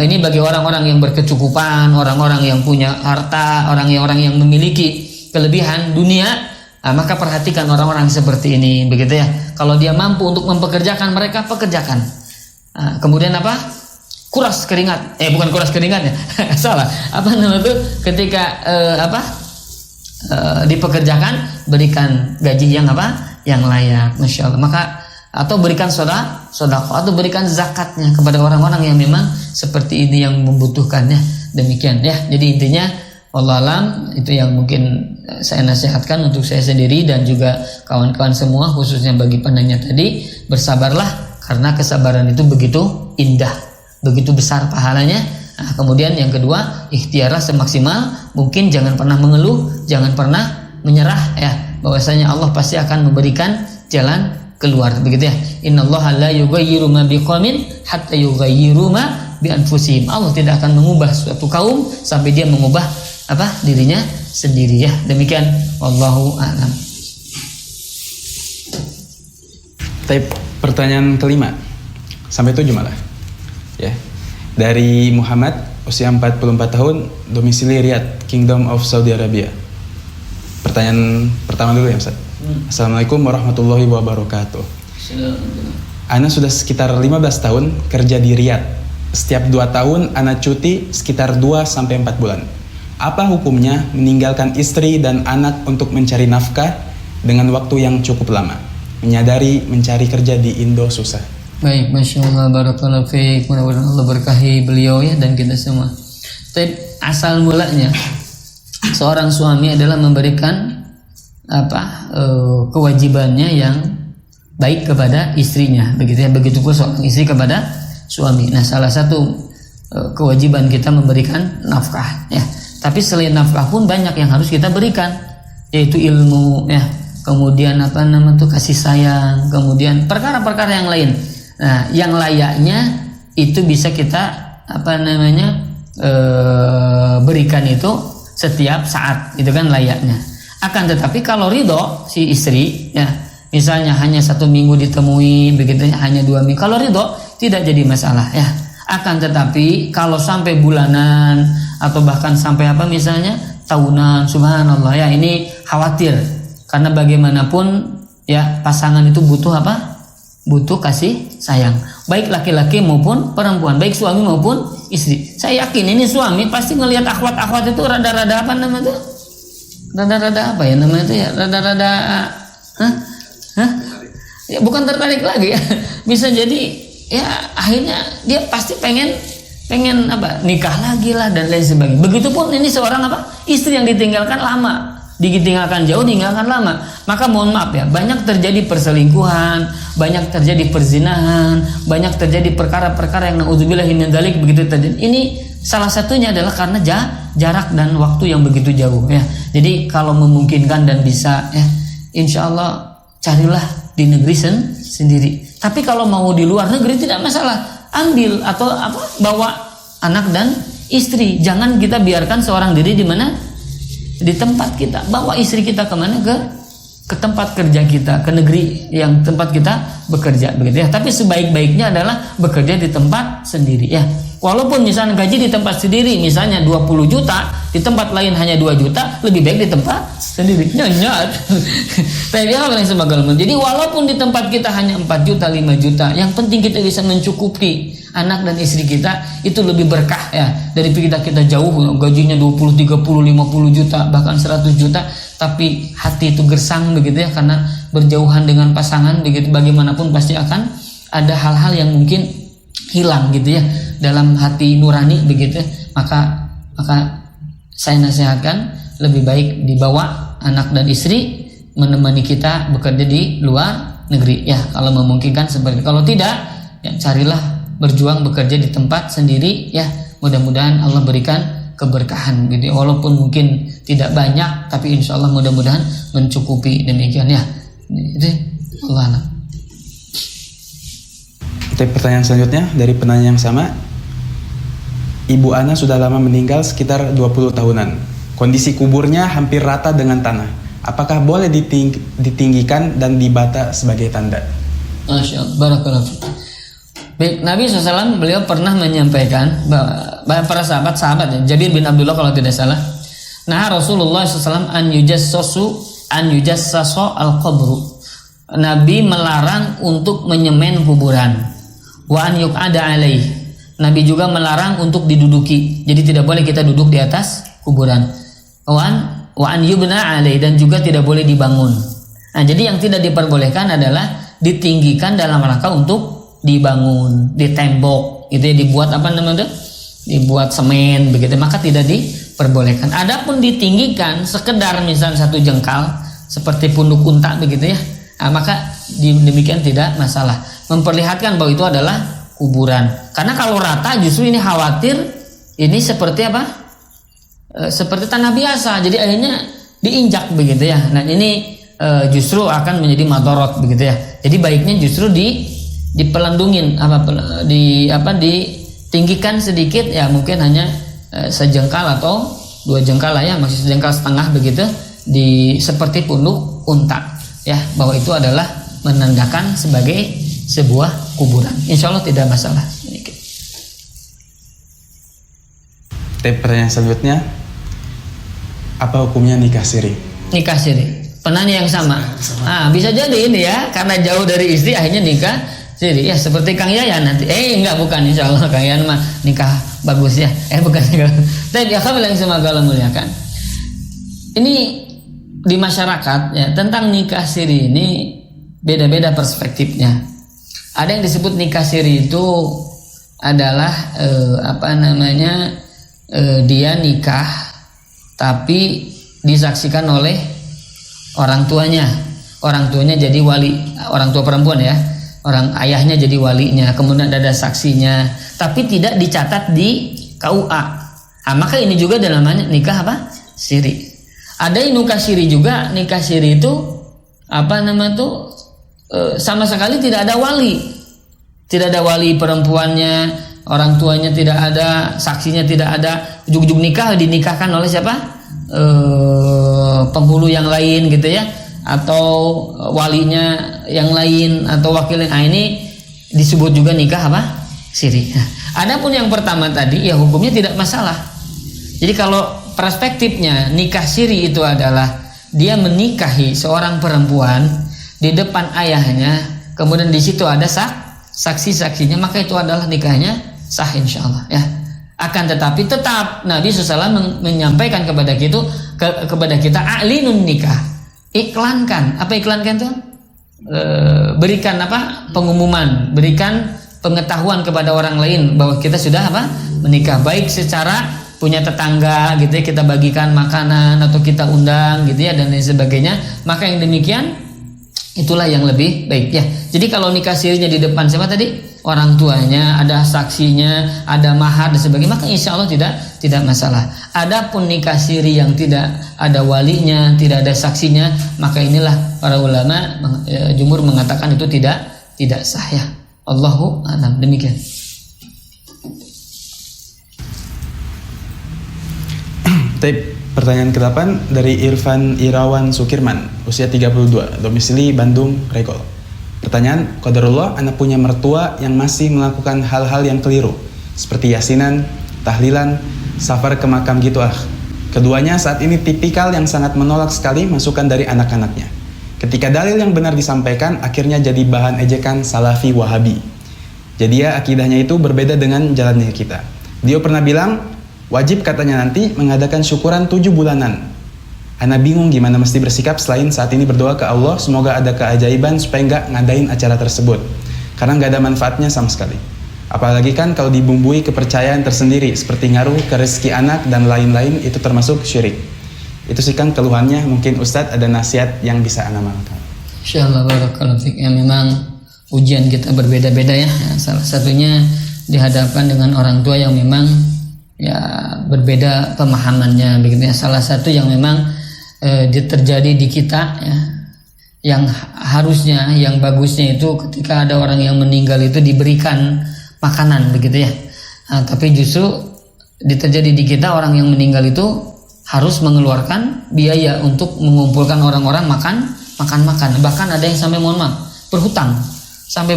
ini bagi orang-orang yang berkecukupan, orang-orang yang punya harta, orang-orang yang memiliki kelebihan dunia. Maka perhatikan orang-orang seperti ini begitu ya. Kalau dia mampu untuk mempekerjakan mereka, pekerjakan. Kemudian apa? Kuras keringat. Bukan kuras keringat ya. Salah. Ketika dipekerjakan, berikan gaji yang yang layak. Masya Allah. Maka atau berikan sedekah atau berikan zakatnya kepada orang-orang yang memang seperti ini yang membutuhkannya. Demikian ya. Jadi intinya wallahu alam, itu yang mungkin saya nasihatkan untuk saya sendiri dan juga kawan-kawan semua, khususnya bagi penanya tadi. Bersabarlah, karena kesabaran itu begitu indah, begitu besar pahalanya. Nah, kemudian yang kedua, ikhtiarlah semaksimal mungkin, jangan pernah mengeluh, jangan pernah menyerah ya, bahwasanya Allah pasti akan memberikan jalan keluar, begitu ya. Innallaha la yughayyiru ma biqaumin hatta yughayyiru ma bi anfusihim. Allah tidak akan mengubah suatu kaum sampai dia mengubah dirinya sendiri ya. Demikian wallahu a'lam. Pertanyaan kelima sampai 7 malah. Ya. Dari Muhammad, usia 44 tahun, domisili Riyadh, Kingdom of Saudi Arabia. Pertanyaan pertama dulu ya Ustaz. Assalamualaikum warahmatullahi wabarakatuh. Ana sudah sekitar 15 tahun kerja di Riyadh. Setiap 2 tahun Ana cuti sekitar 2-4 bulan. Apa hukumnya meninggalkan istri dan anak untuk mencari nafkah dengan waktu yang cukup lama? Menyadari mencari kerja di Indo susah. Baik, Masya Allah, barakallahu fiik. Mudah-mudahan Allah berkahi beliau ya dan kita semua. Tapi asal mulanya seorang suami adalah memberikan kewajibannya yang baik kepada istrinya, begitu ya. Begitu pula seorang istri kepada suami. Nah, salah satu kewajiban kita memberikan nafkah ya. Tapi selain nafkah pun banyak yang harus kita berikan, yaitu ilmu ya. Kemudian kasih sayang, kemudian perkara-perkara yang lain. Nah, yang layaknya itu bisa kita berikan itu setiap saat, itu kan layaknya. Akan tetapi kalau ridho si istri ya, misalnya hanya 1 minggu ditemui, begitu hanya 2 minggu, kalau ridho tidak jadi masalah ya. Akan tetapi kalau sampai bulanan atau bahkan sampai misalnya tahunan, subhanallah ya, ini khawatir. Karena bagaimanapun ya, pasangan itu butuh butuh kasih sayang, baik laki-laki maupun perempuan, baik suami maupun istri. Saya yakin ini suami pasti ngelihat akhwat-akhwat itu rada-rada ya, bukan tertarik lagi ya. Bisa jadi ya akhirnya dia pasti pengen nikah lagi lah dan lain sebagainya. Begitupun ini seorang istri yang ditinggalkan lama, ditinggalkan jauh, ditinggalkan lama, maka mohon maaf ya, banyak terjadi perselingkuhan, banyak terjadi perzinahan, banyak terjadi perkara-perkara yang na'udzubillahi min dzalik begitu terjadi. Ini salah satunya adalah karena jarak dan waktu yang begitu jauh ya. Jadi kalau memungkinkan dan bisa ya, insya Allah carilah di negeri sendiri. Tapi kalau mau di luar negeri tidak masalah, ambil atau bawa anak dan istri. Jangan kita biarkan seorang diri di mana, di tempat kita. Bawa istri kita kemana? Ke tempat kerja kita, ke negeri yang tempat kita bekerja, begitu ya. Tapi sebaik-baiknya adalah bekerja di tempat sendiri ya. Walaupun misalnya gaji di tempat sendiri misalnya 20 juta, di tempat lain hanya 2 juta, lebih baik di tempat sendiri. Nyanyat. Tapi yang sebagainya. Jadi walaupun di tempat kita hanya 4 juta, 5 juta, yang penting kita bisa mencukupi anak dan istri kita, itu lebih berkah ya. Dari kita jauh gajinya 20, 30, 50 juta, bahkan 100 juta, tapi hati itu gersang begitu ya, karena berjauhan dengan pasangan begitu. Bagaimanapun pasti akan ada hal-hal yang mungkin hilang gitu ya dalam hati nurani begitu. Maka saya nasihatkan lebih baik dibawa anak dan istri menemani kita bekerja di luar negeri ya, kalau memungkinkan seperti itu. Kalau tidak ya carilah berjuang bekerja di tempat sendiri ya, mudah-mudahan Allah berikan keberkahan gitu. Walaupun mungkin tidak banyak, tapi insya Allah mudah-mudahan mencukupi. Demikian ya. Itu Allah. Pertanyaan selanjutnya dari penanya yang sama. Ibu Ana sudah lama meninggal, sekitar 20 tahunan. Kondisi kuburnya hampir rata dengan tanah. Apakah boleh ditinggikan dan dibata sebagai tanda? Masya Allah, barakallahu fiik. Baik, Nabi SAW beliau pernah menyampaikan bahwa para sahabat ya, Jabir bin Abdullah kalau tidak salah, nah Rasulullah SAW an yujassaso al-qabru. Nabi melarang untuk menyemen kuburan. Wa an yuq'ada alaih. Nabi juga melarang untuk diduduki. Jadi tidak boleh kita duduk di atas kuburan. Wa an yubna alaih, dan juga tidak boleh dibangun. Nah, jadi yang tidak diperbolehkan adalah ditinggikan dalam rangka untuk dibangun, ditembok, itu ya, dibuat dibuat semen begitu, maka tidak diperbolehkan. Adapun ditinggikan sekedar misal 1 jengkal seperti punduk unta begitu ya, nah, maka demikian tidak masalah, memperlihatkan bahwa itu adalah kuburan. Karena kalau rata justru ini khawatir ini seperti apa? Seperti tanah biasa, jadi akhirnya diinjak begitu ya. Nah ini justru akan menjadi madorot begitu ya. Jadi baiknya justru dipelendungin ditinggikan sedikit ya, mungkin hanya sejengkal atau 2 jengkal lah ya, masih sejengkal setengah begitu, seperti punuk unta ya, bahwa itu adalah menandakan sebagai sebuah kuburan. Insya Allah tidak masalah. Pertanyaan selanjutnya, apa hukumnya nikah siri? Nikah siri, penanya yang sama. Bisa jadi ini ya, karena jauh dari istri akhirnya nikah siri ya, seperti Kang Yayan nanti. Enggak, bukan, insya Allah Kang Yayan mah nikah bagus ya. Bukan nikah. Tapi ya yang semoga Allah muliakan. Ini di masyarakat ya, tentang nikah siri ini beda-beda perspektifnya. Ada yang disebut nikah siri itu adalah dia nikah tapi disaksikan oleh orang tuanya jadi wali, orang tua perempuan ya, orang ayahnya jadi walinya, kemudian ada saksinya tapi tidak dicatat di KUA. Maka ini juga namanya nikah siri. Ada yang nikah siri juga, nikah siri itu sama sekali tidak ada wali perempuannya, orang tuanya tidak ada, saksinya tidak ada, ujug-ujug nikah dinikahkan oleh siapa? Penghulu yang lain gitu ya, atau walinya yang lain atau wakilnya. Ini disebut juga nikah siri. Adapun yang pertama tadi ya hukumnya tidak masalah. Jadi kalau perspektifnya nikah siri itu adalah dia menikahi seorang perempuan di depan ayahnya, kemudian di situ ada saksi-saksinya, maka itu adalah nikahnya sah insyaallah ya. Akan tetapi tetap Nabi SAW menyampaikan kepada kita a'linun nikah, iklankan. Apa iklankan itu? Berikan pengumuman, berikan pengetahuan kepada orang lain bahwa kita sudah menikah, baik secara punya tetangga gitu ya, kita bagikan makanan atau kita undang gitu ya, dan lain sebagainya. Maka yang demikian itulah yang lebih baik ya. Jadi kalau nikah sirinya di depan siapa tadi? Orang tuanya, ada saksinya, ada mahar dan sebagainya, maka insya Allah tidak masalah. Adapun nikah siri yang tidak ada walinya, tidak ada saksinya, maka inilah para ulama jumhur mengatakan itu tidak sah ya. Allahu a'lam, demikian. Pertanyaan ke-8 dari Irfan Irawan Sukirman, usia 32, domisili Bandung, Regol. Pertanyaan, qadarullah, anak punya mertua yang masih melakukan hal-hal yang keliru seperti yasinan, tahlilan, safar ke makam gitu Keduanya saat ini tipikal yang sangat menolak sekali masukan dari anak-anaknya. Ketika dalil yang benar disampaikan, akhirnya jadi bahan ejekan Salafi Wahabi. Jadi ya akidahnya itu berbeda dengan jalannya kita. Dia pernah bilang, wajib katanya nanti mengadakan syukuran 7 bulanan. Ana bingung gimana mesti bersikap selain saat ini berdoa ke Allah semoga ada keajaiban supaya nggak ngadain acara tersebut, karena nggak ada manfaatnya sama sekali. Apalagi kan kalau dibumbui kepercayaan tersendiri seperti ngaruh ke rezeki anak dan lain-lain, itu termasuk syirik. Itu sih kan keluhannya. Mungkin Ustadz ada nasihat yang bisa Ana amalkan. Insyaallah barakallahu fiik. Ya, memang ujian kita berbeda-beda ya. Salah satunya dihadapkan dengan orang tua yang memang ya berbeda pemahamannya begitu ya. Salah satu yang memang terjadi di kita ya, yang harusnya, yang bagusnya itu ketika ada orang yang meninggal itu diberikan makanan begitu ya. Tapi justru terjadi di kita, orang yang meninggal itu harus mengeluarkan biaya untuk mengumpulkan orang-orang makan. Bahkan ada yang sampai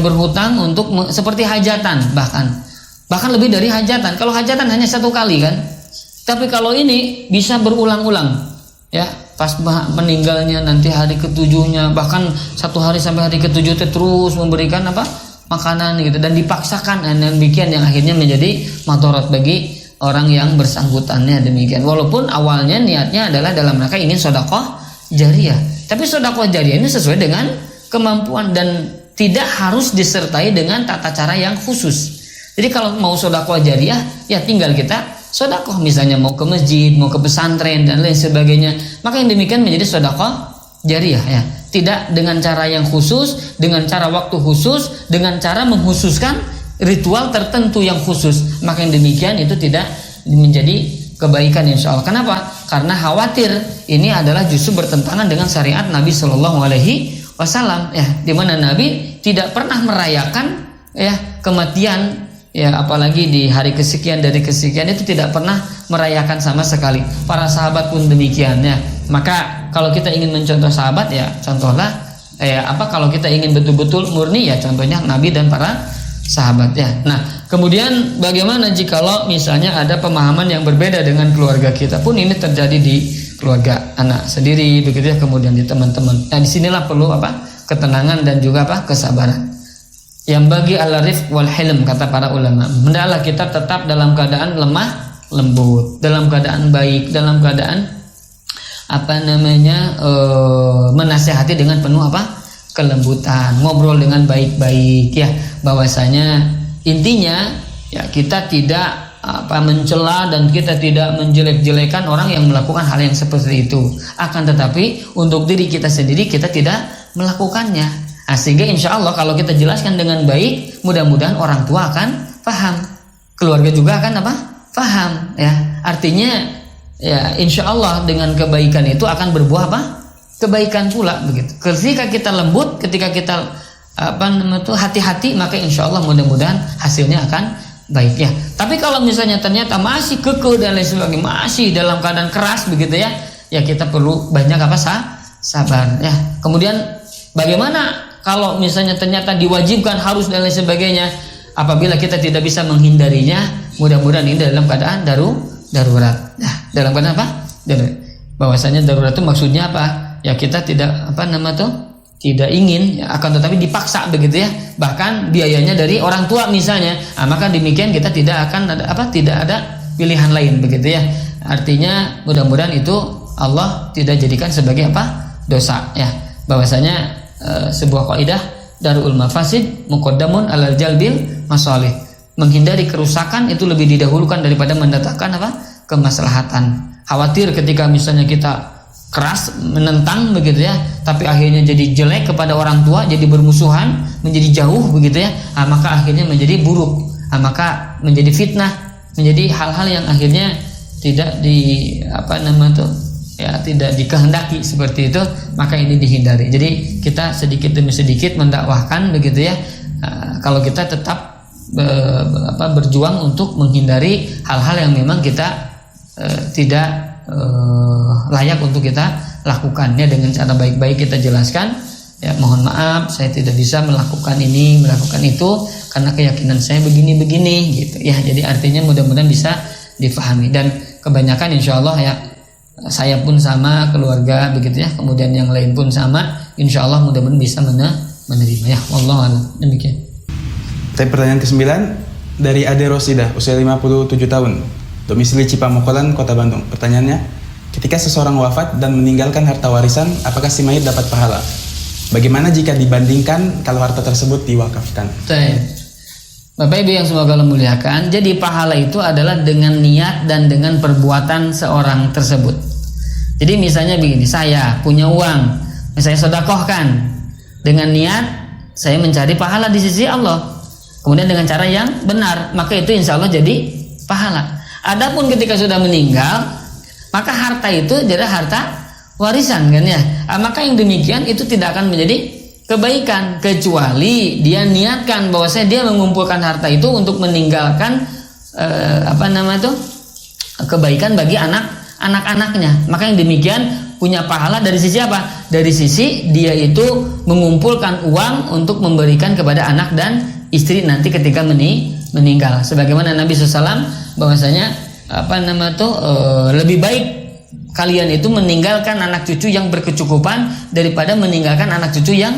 berhutang untuk seperti hajatan, bahkan lebih dari hajatan. Kalau hajatan hanya 1 kali kan, tapi kalau ini bisa berulang-ulang ya. Pas meninggalnya nanti hari ke-7-nya, bahkan 1 hari sampai hari ke-7 terus memberikan makanan gitu, dan dipaksakan, dan demikian yang akhirnya menjadi madharat bagi orang yang bersangkutannya demikian. Walaupun awalnya niatnya adalah dalam rangka ingin sedekah jariyah, tapi sedekah jariyah ini sesuai dengan kemampuan dan tidak harus disertai dengan tata cara yang khusus. Jadi kalau mau sedekah jariyah ya tinggal kita sedekah, misalnya mau ke masjid, mau ke pesantren dan lain sebagainya, maka yang demikian menjadi sedekah jariyah ya. Tidak dengan cara yang khusus, dengan cara waktu khusus, dengan cara mengkhususkan ritual tertentu yang khusus, maka yang demikian itu tidak menjadi kebaikan insya Allah. Kenapa? Karena khawatir ini adalah justru bertentangan dengan syariat Nabi Shallallahu Alaihi Wasallam, ya, di mana Nabi tidak pernah merayakan ya kematian, ya, apalagi di hari kesekian dari kesekian itu tidak pernah merayakan sama sekali. Para sahabat pun demikian, ya. Maka kalau kita ingin mencontoh sahabat, ya contohlah kalau kita ingin betul-betul murni, ya contohnya Nabi dan para sahabat, ya. Nah, kemudian bagaimana jikalau misalnya ada pemahaman yang berbeda dengan keluarga kita pun, ini terjadi di keluarga anak sendiri begitu ya, kemudian di teman-teman. Nah, disinilah perlu ketenangan dan juga kesabaran. Yang bagi al-rifq wal hilm, kata para ulama, hendaklah kita tetap dalam keadaan lemah lembut, dalam keadaan baik, dalam keadaan menasihati dengan penuh kelembutan, ngobrol dengan baik-baik, ya, bahwasanya intinya ya kita tidak mencela dan kita tidak menjelek-jelekan orang yang melakukan hal yang seperti itu. Akan tetapi untuk diri kita sendiri kita tidak melakukannya. Nah, sehingga insya Allah kalau kita jelaskan dengan baik, mudah-mudahan orang tua akan paham, keluarga juga akan paham, ya. Artinya ya insya Allah dengan kebaikan itu akan berbuah kebaikan pula begitu. Ketika kita lembut, ketika kita hati-hati, maka insya Allah mudah-mudahan hasilnya akan baik, ya. Tapi kalau misalnya ternyata masih kekeh dan lain sebagainya, masih dalam keadaan keras begitu ya, ya kita perlu banyak sabar, ya. Kemudian bagaimana kalau misalnya ternyata diwajibkan harus dan lain sebagainya, apabila kita tidak bisa menghindarinya, mudah-mudahan ini dalam keadaan darurat. Nah, dalam keadaan darurat. Bahwasanya darurat itu maksudnya apa? Ya kita tidak tidak ingin, ya, akan tetapi dipaksa begitu ya. Bahkan biayanya dari orang tua misalnya. Nah, maka demikian kita tidak akan tidak ada pilihan lain begitu ya. Artinya mudah-mudahan itu Allah tidak jadikan sebagai dosa, ya. Bahwasanya sebuah kaidah darul mafasid muqaddamun alal jalbil masalih. Menghindari kerusakan itu lebih didahulukan daripada mendatangkan kemaslahatan. Khawatir ketika misalnya kita keras menentang begitu ya, tapi akhirnya jadi jelek kepada orang tua, jadi bermusuhan, menjadi jauh begitu ya, maka akhirnya menjadi buruk, maka menjadi fitnah, menjadi hal-hal yang akhirnya tidak tidak dikehendaki seperti itu, maka ini dihindari. Jadi kita sedikit demi sedikit mendakwahkan begitu ya, kalau kita tetap berjuang untuk menghindari hal-hal yang memang kita tidak layak untuk kita lakukannya, dengan cara baik-baik kita jelaskan, ya mohon maaf saya tidak bisa melakukan ini, melakukan itu karena keyakinan saya begini-begini gitu ya. Jadi artinya mudah-mudahan bisa difahami, dan kebanyakan insya Allah ya saya pun sama, keluarga begitu ya, kemudian yang lain pun sama, insya Allah mudah-mudahan bisa menerima, ya. Wallahu a'lam, demikian. Pertanyaan ke-9 dari Ade Rosidah, usia 57 tahun, domisili Cipamokolan, Kota Bandung. Pertanyaannya, ketika seseorang wafat dan meninggalkan harta warisan, apakah si mayit dapat pahala? Bagaimana jika dibandingkan kalau harta tersebut diwakafkan? Bapak Ibu yang semoga Allah muliakan, jadi pahala itu adalah dengan niat dan dengan perbuatan seorang tersebut. Jadi misalnya begini, saya punya uang, misalnya sedekahkan, dengan niat saya mencari pahala di sisi Allah, kemudian dengan cara yang benar, maka itu insya Allah jadi pahala. Adapun ketika sudah meninggal, maka harta itu adalah harta warisan, kan ya. Maka yang demikian itu tidak akan menjadi kebaikan, kecuali dia niatkan bahwasanya dia mengumpulkan harta itu untuk meninggalkan kebaikan bagi anak-anaknya. Maka yang demikian punya pahala dari sisi apa? Dari sisi dia itu mengumpulkan uang untuk memberikan kepada anak dan istri nanti ketika meninggal. Sebagaimana Nabi SAW bahwasanya lebih baik kalian itu meninggalkan anak cucu yang berkecukupan daripada meninggalkan anak cucu yang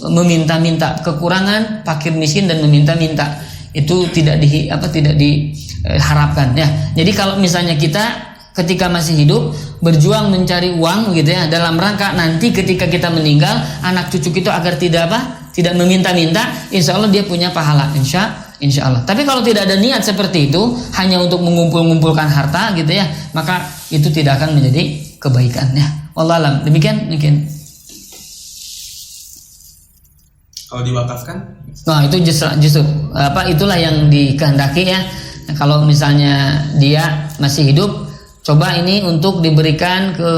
meminta-minta, kekurangan, fakir miskin dan meminta-minta. Itu tidak diharapkan, ya. Jadi kalau misalnya kita ketika masih hidup berjuang mencari uang gitu ya, dalam rangka nanti ketika kita meninggal anak cucu kita agar tidak meminta-minta, insya Allah dia punya pahala, insya Allah. Tapi kalau tidak ada niat seperti itu, hanya untuk mengumpulkan harta gitu ya, maka itu tidak akan menjadi kebaikan, ya. Wallahu alam. Demikian. Kalau diwakafkan? Nah, itu justru itulah yang dikehendaki, ya. Kalau misalnya dia masih hidup, coba ini untuk diberikan ke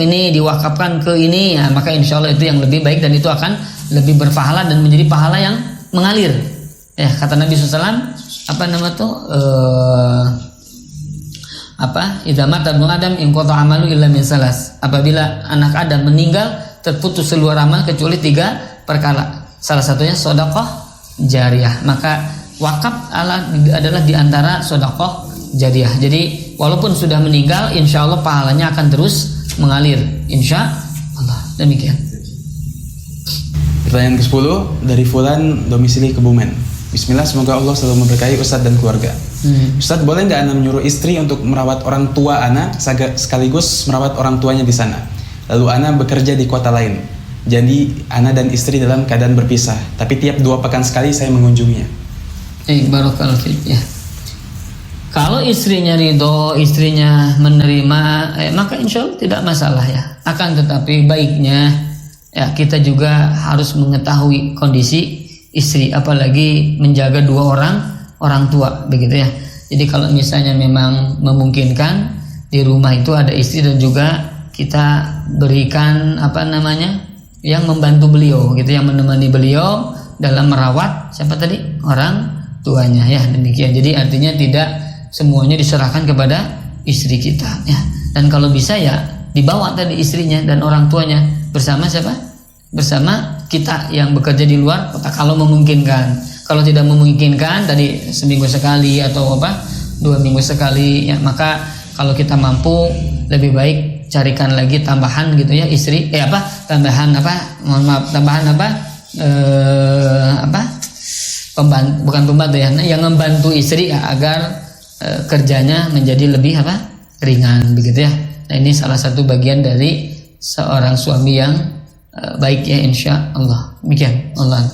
ini, diwakafkan ke ini, ya, maka insya Allah itu yang lebih baik dan itu akan lebih berpahala dan menjadi pahala yang mengalir. Ya, kata Nabi SAW, apa nama tuh? Idza mata ibnu Adam in qata amalu illa min salas. Apabila anak Adam meninggal, terputus seluruh amal kecuali 3 perkara. Salah satunya sedekah jariyah. Maka wakaf adalah diantara sedekah jariyah. Jadi walaupun sudah meninggal, insya Allah pahalanya akan terus mengalir. Insya Allah. Demikian. Pertanyaan ke-10 dari Fulan, domisili Kebumen. Bismillah, semoga Allah selalu memberkahi Ustadz dan keluarga. Ustadz, boleh nggak Ana menyuruh istri untuk merawat orang tua Ana sekaligus merawat orang tuanya di sana? Lalu Ana bekerja di kota lain. Jadi Ana dan istri dalam keadaan berpisah. Tapi tiap 2 pekan sekali saya mengunjunginya. Barakallahu fiik, ya. Kalau istrinya ridho, istrinya menerima, maka insya Allah tidak masalah, ya. Akan tetapi baiknya ya kita juga harus mengetahui kondisi istri, apalagi menjaga 2 orang tua, begitu ya. Jadi kalau misalnya memang memungkinkan di rumah itu ada istri dan juga kita berikan yang membantu beliau, gitu, yang menemani beliau dalam merawat siapa tadi, orang tuanya, ya. Demikian. Jadi artinya tidak semuanya diserahkan kepada istri kita, ya. Dan kalau bisa ya dibawa tadi istrinya dan orang tuanya bersama siapa? Bersama kita yang bekerja di luar kota kalau memungkinkan. Kalau tidak memungkinkan tadi seminggu sekali atau 2 minggu sekali, ya, maka kalau kita mampu lebih baik carikan lagi tambahan, gitu ya, istri tambahan pembantu, bukan pembantu ya, yang membantu istri, ya, agar kerjanya menjadi lebih ringan, begitu ya. Nah, ini salah satu bagian dari seorang suami yang baik, ya, insya Allah. Demikian. Allah.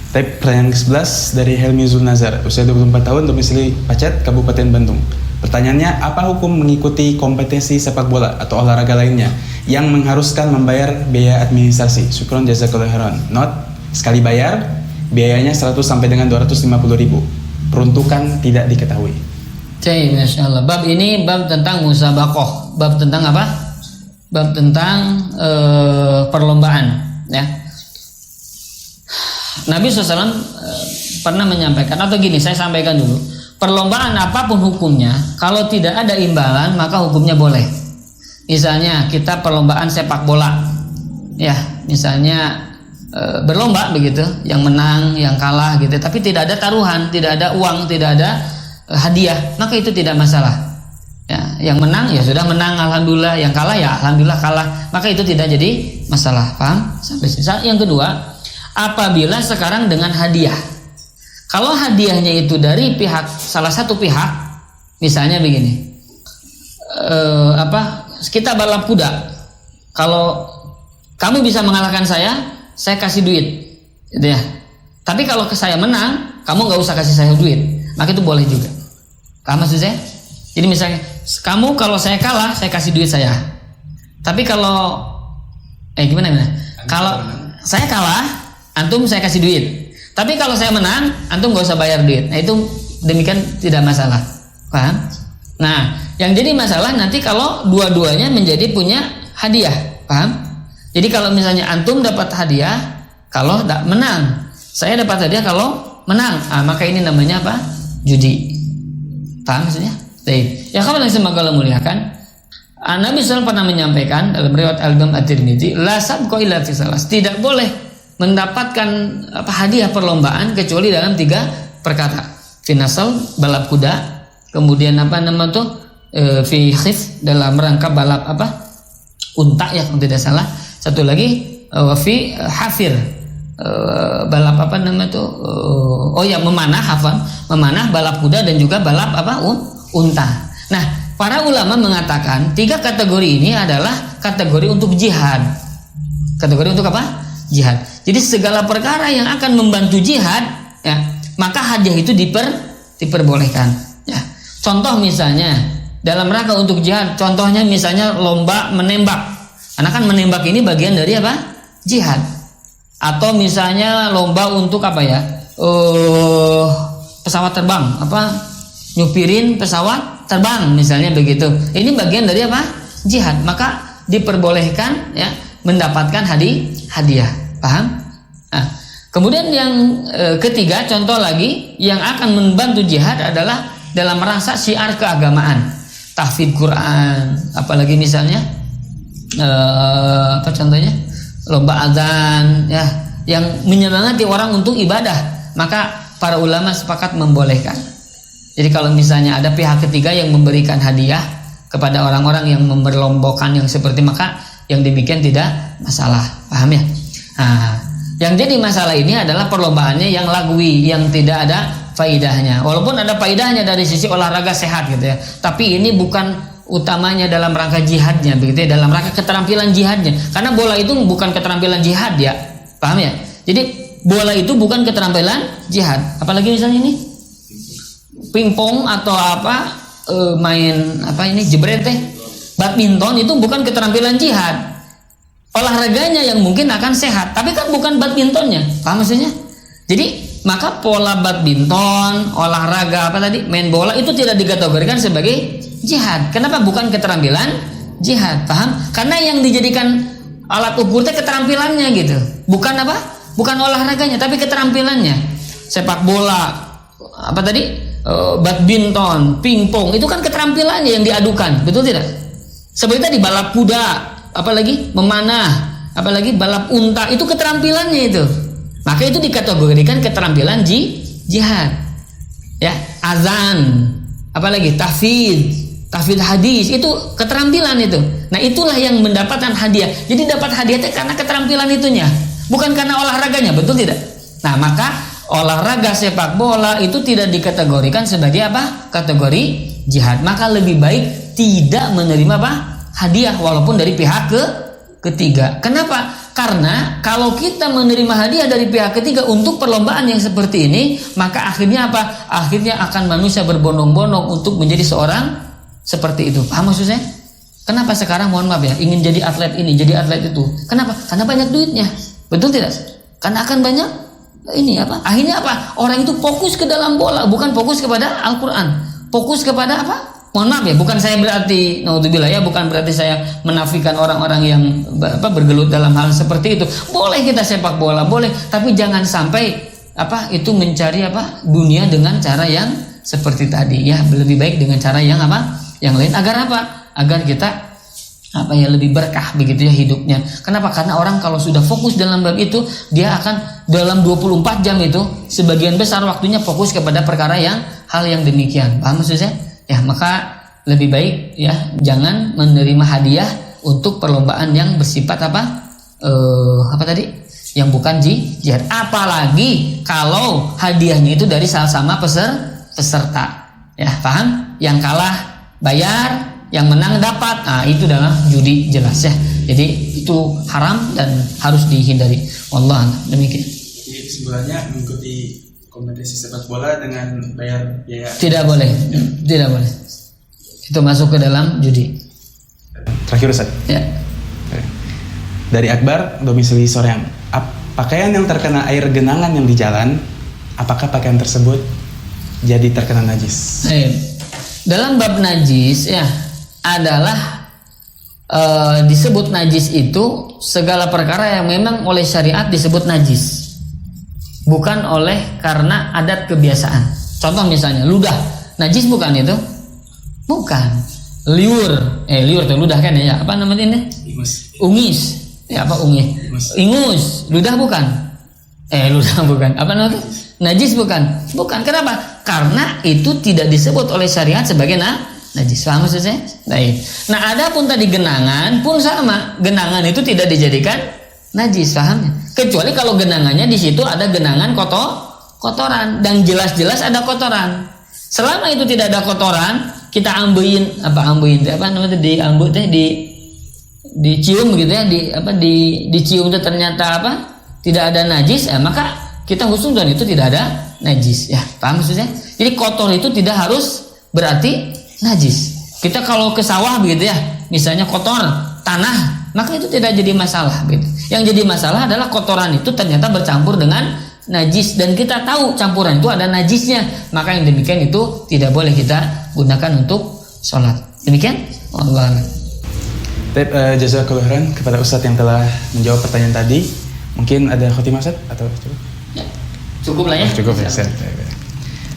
Pertanyaan ke-11 dari Helmi Zulnazar, usia 24 tahun, domisili Pacet, Kabupaten Bandung. Pertanyaannya, apa hukum mengikuti kompetisi sepak bola atau olahraga lainnya yang mengharuskan membayar biaya administrasi? Syukron jazakallahu khairan. Not, sekali bayar, biayanya 100 sampai dengan 250 ribu. Peruntukan tidak diketahui. Masya Allah. Bab ini bab tentang musabaqah. Bab tentang apa? Bab tentang perlombaan, ya. Nabi SAW pernah menyampaikan, atau gini, saya sampaikan dulu. Perlombaan apapun hukumnya, kalau tidak ada imbalan maka hukumnya boleh. Misalnya kita perlombaan sepak bola, ya, misalnya berlomba begitu, yang menang, yang kalah, gitu. Tapi tidak ada taruhan, tidak ada uang, tidak ada hadiah, maka itu tidak masalah. Ya, yang menang ya sudah menang, alhamdulillah. Yang kalah ya alhamdulillah kalah. Maka itu tidak jadi masalah. Paham? Sampai sini. Yang kedua, apabila sekarang dengan hadiah. Kalau hadiahnya itu dari salah satu pihak, misalnya begini, kita balap kuda. Kalau kamu bisa mengalahkan saya kasih duit, gitu ya. Tapi kalau saya menang, kamu nggak usah kasih saya duit. Maka itu boleh juga. Paham maksud saya? Jadi misalnya kamu kalau saya kalah, saya kasih duit saya. Tapi kalau gimana? Kalau saya kalah, antum saya kasih duit. Tapi kalau saya menang, antum gak usah bayar duit. Nah, itu demikian tidak masalah. Paham? Nah, yang jadi masalah nanti kalau dua-duanya menjadi punya hadiah. Paham? Jadi kalau misalnya antum dapat hadiah kalau menang, saya dapat hadiah kalau menang. Maka ini namanya apa? Judi. Paham maksudnya? Ya, kalau yang semoga Allah muliakan, Nabi SAW pernah menyampaikan dalam riwayat Al-Imam At-Tirmidzi, la sabqa illa fi salas. Tidak boleh mendapatkan hadiah perlombaan kecuali dalam 3 perkara. Finasal, balap kuda, kemudian fi khif, dalam rangka balap unta, ya, kalau tidak salah. Satu lagi fi hafir, balap memanah balap kuda dan juga balap unta. Nah, para ulama mengatakan 3 kategori ini adalah kategori untuk jihad. Kategori untuk apa? Jihad. Jadi segala perkara yang akan membantu jihad, ya, maka hadiah itu diperbolehkan, ya. Contoh misalnya dalam rangka untuk jihad, contohnya misalnya lomba menembak. Karena kan menembak ini bagian dari apa? Jihad. Atau misalnya lomba untuk pesawat terbang, nyupirin pesawat terbang misalnya begitu. Ini bagian dari apa? Jihad. Maka diperbolehkan ya mendapatkan hadiah. Paham? Nah, kemudian yang ketiga, contoh lagi yang akan membantu jihad adalah dalam rangka syiar keagamaan, tahfidz Quran, apalagi misalnya apa contohnya? Lomba azan ya yang menyemangati orang untuk ibadah, maka para ulama sepakat membolehkan. Jadi kalau misalnya ada pihak ketiga yang memberikan hadiah kepada orang-orang yang memperlombokan yang seperti, maka yang demikian tidak masalah. Paham ya? Nah, yang jadi masalah ini adalah perlombaannya yang lagwi, yang tidak ada faidahnya. Walaupun ada faidahnya dari sisi olahraga sehat gitu ya, tapi ini bukan utamanya dalam rangka jihadnya begitu ya, dalam rangka keterampilan jihadnya. Karena bola itu bukan keterampilan jihad ya. Paham ya? Jadi bola itu bukan keterampilan jihad. Apalagi misalnya ini pingpong atau apa main apa ini jebret badminton itu bukan keterampilan jihad. Olahraganya yang mungkin akan sehat, tapi kan bukan badmintonnya. Paham maksudnya? Jadi maka pola badminton, olahraga apa tadi, main bola itu tidak dikategorikan sebagai jihad. Kenapa bukan keterampilan jihad? Paham? Karena yang dijadikan alat ukurnya keterampilannya gitu. Bukan apa? Bukan olahraganya, tapi keterampilannya. Sepak bola, apa tadi? Badminton, pingpong, itu kan keterampilannya yang diadukan, betul tidak? Seperti tadi balap kuda, apalagi memanah, apalagi balap unta, itu keterampilannya itu. Maka itu dikategorikan keterampilan jihad. Ya, azan, apalagi tahfidz hadis, itu keterampilan itu. Nah, itulah yang mendapatkan hadiah. Jadi dapat hadiahnya karena keterampilan itunya, bukan karena olahraganya, betul tidak? Nah, maka olahraga sepak bola itu tidak dikategorikan sebagai apa? Kategori jihad. Maka lebih baik tidak menerima apa? Hadiah walaupun dari pihak ketiga. Kenapa? Karena kalau kita menerima hadiah dari pihak ketiga untuk perlombaan yang seperti ini, maka akhirnya apa? Akhirnya akan manusia berbondong-bondong untuk menjadi seorang seperti itu. Paham maksud saya? Kenapa sekarang mohon maaf ya ingin jadi atlet ini, jadi atlet itu? Kenapa? Karena banyak duitnya. Betul tidak? Karena akan banyak ini apa? Akhirnya apa? Orang itu fokus ke dalam bola, bukan fokus kepada Al-Quran. Fokus kepada apa? Mohon maaf ya, bukan saya berarti naudzubillah ya, bukan berarti saya menafikan orang-orang yang bergelut dalam hal seperti itu. Boleh kita sepak bola, boleh, tapi jangan sampai apa itu mencari apa dunia dengan cara yang seperti tadi ya. Lebih baik dengan cara yang apa? Yang lain, agar apa? Agar kita apa ya lebih berkah begitu ya hidupnya. Kenapa? Karena orang kalau sudah fokus dalam bab itu, dia akan dalam 24 jam itu sebagian besar waktunya fokus kepada perkara yang hal yang demikian. Paham maksud saya? Ya, maka lebih baik ya jangan menerima hadiah untuk perlombaan yang bersifat apa tadi? Yang bukan jihad. Apalagi kalau hadiahnya itu dari sama peserta. Ya, paham? Yang kalah bayar, yang menang dapat. Nah, itu adalah judi jelas ya. Jadi itu haram dan harus dihindari. Wallah demikian. Jadi sebenarnya mengikuti kompetisi sepak bola dengan bayar biaya tidak boleh. Tidak boleh. Itu masuk ke dalam judi. Terakhir Ustaz. Ya. Dari Akbar, domisili Soreang. Pakaian yang terkena air genangan yang di jalan, apakah pakaian tersebut jadi terkena najis? Dalam bab najis ya adalah disebut najis itu segala perkara yang memang oleh syariat disebut najis, bukan oleh karena adat kebiasaan. Contoh misalnya ludah, najis bukan itu? Bukan. Liur itu ludah kan ya? Apa namanya ini? Ungis. Ya apa ungis? Ingus. Ludah bukan? Ludah bukan. Apa namanya? Najis bukan? Bukan. Kenapa? Karena itu tidak disebut oleh syariat sebagai najis. Paham maksud saya? Baik. Nah, adapun tadi genangan pun sama. Genangan itu tidak dijadikan najis, paham? Kecuali kalau genangannya di situ ada genangan kotoran dan jelas-jelas ada kotoran. Selama itu tidak ada kotoran, kita ambein apa namanya diambu teh dicium gitu ya, dicium itu ternyata apa? Tidak ada najis, maka kita husnuzon itu tidak ada najis ya. Paham maksudnya? Jadi kotor itu tidak harus berarti najis. Kita kalau ke sawah begitu ya, misalnya kotor tanah, maka itu tidak jadi masalah gitu. Yang jadi masalah adalah kotoran itu ternyata bercampur dengan najis dan kita tahu campuran itu ada najisnya, maka yang demikian itu tidak boleh kita gunakan untuk sholat. Demikian Allah. Baik, jazakallahu khairan kepada Ustadz yang telah menjawab pertanyaan tadi. Mungkin ada khotimah Ustadz atau cukup? Ya, cukup lah ya. Cukup ya Ustadz.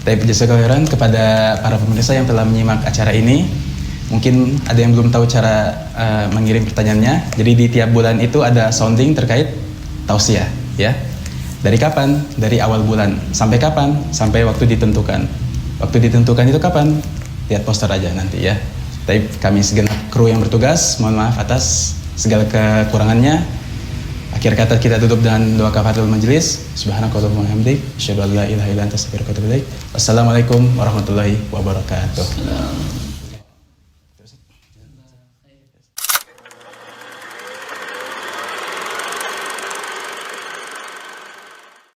Baik, jazakallahu khairan kepada para pemirsa yang telah menyimak acara ini. Mungkin ada yang belum tahu cara mengirim pertanyaannya. Jadi di tiap bulan itu ada sounding terkait tausiah, ya. Dari kapan? Dari awal bulan. Sampai kapan? Sampai waktu ditentukan. Waktu ditentukan itu kapan? Lihat poster aja nanti ya. Tapi kami segenap kru yang bertugas, mohon maaf atas segala kekurangannya. Akhir kata kita tutup dengan doa kafaratul majelis. Subhanakallahumma wa bihamdik, asyhadu an la ilaha illa anta astaghfiruka wa atubu ilaik. Wassalamualaikum warahmatullahi wabarakatuh.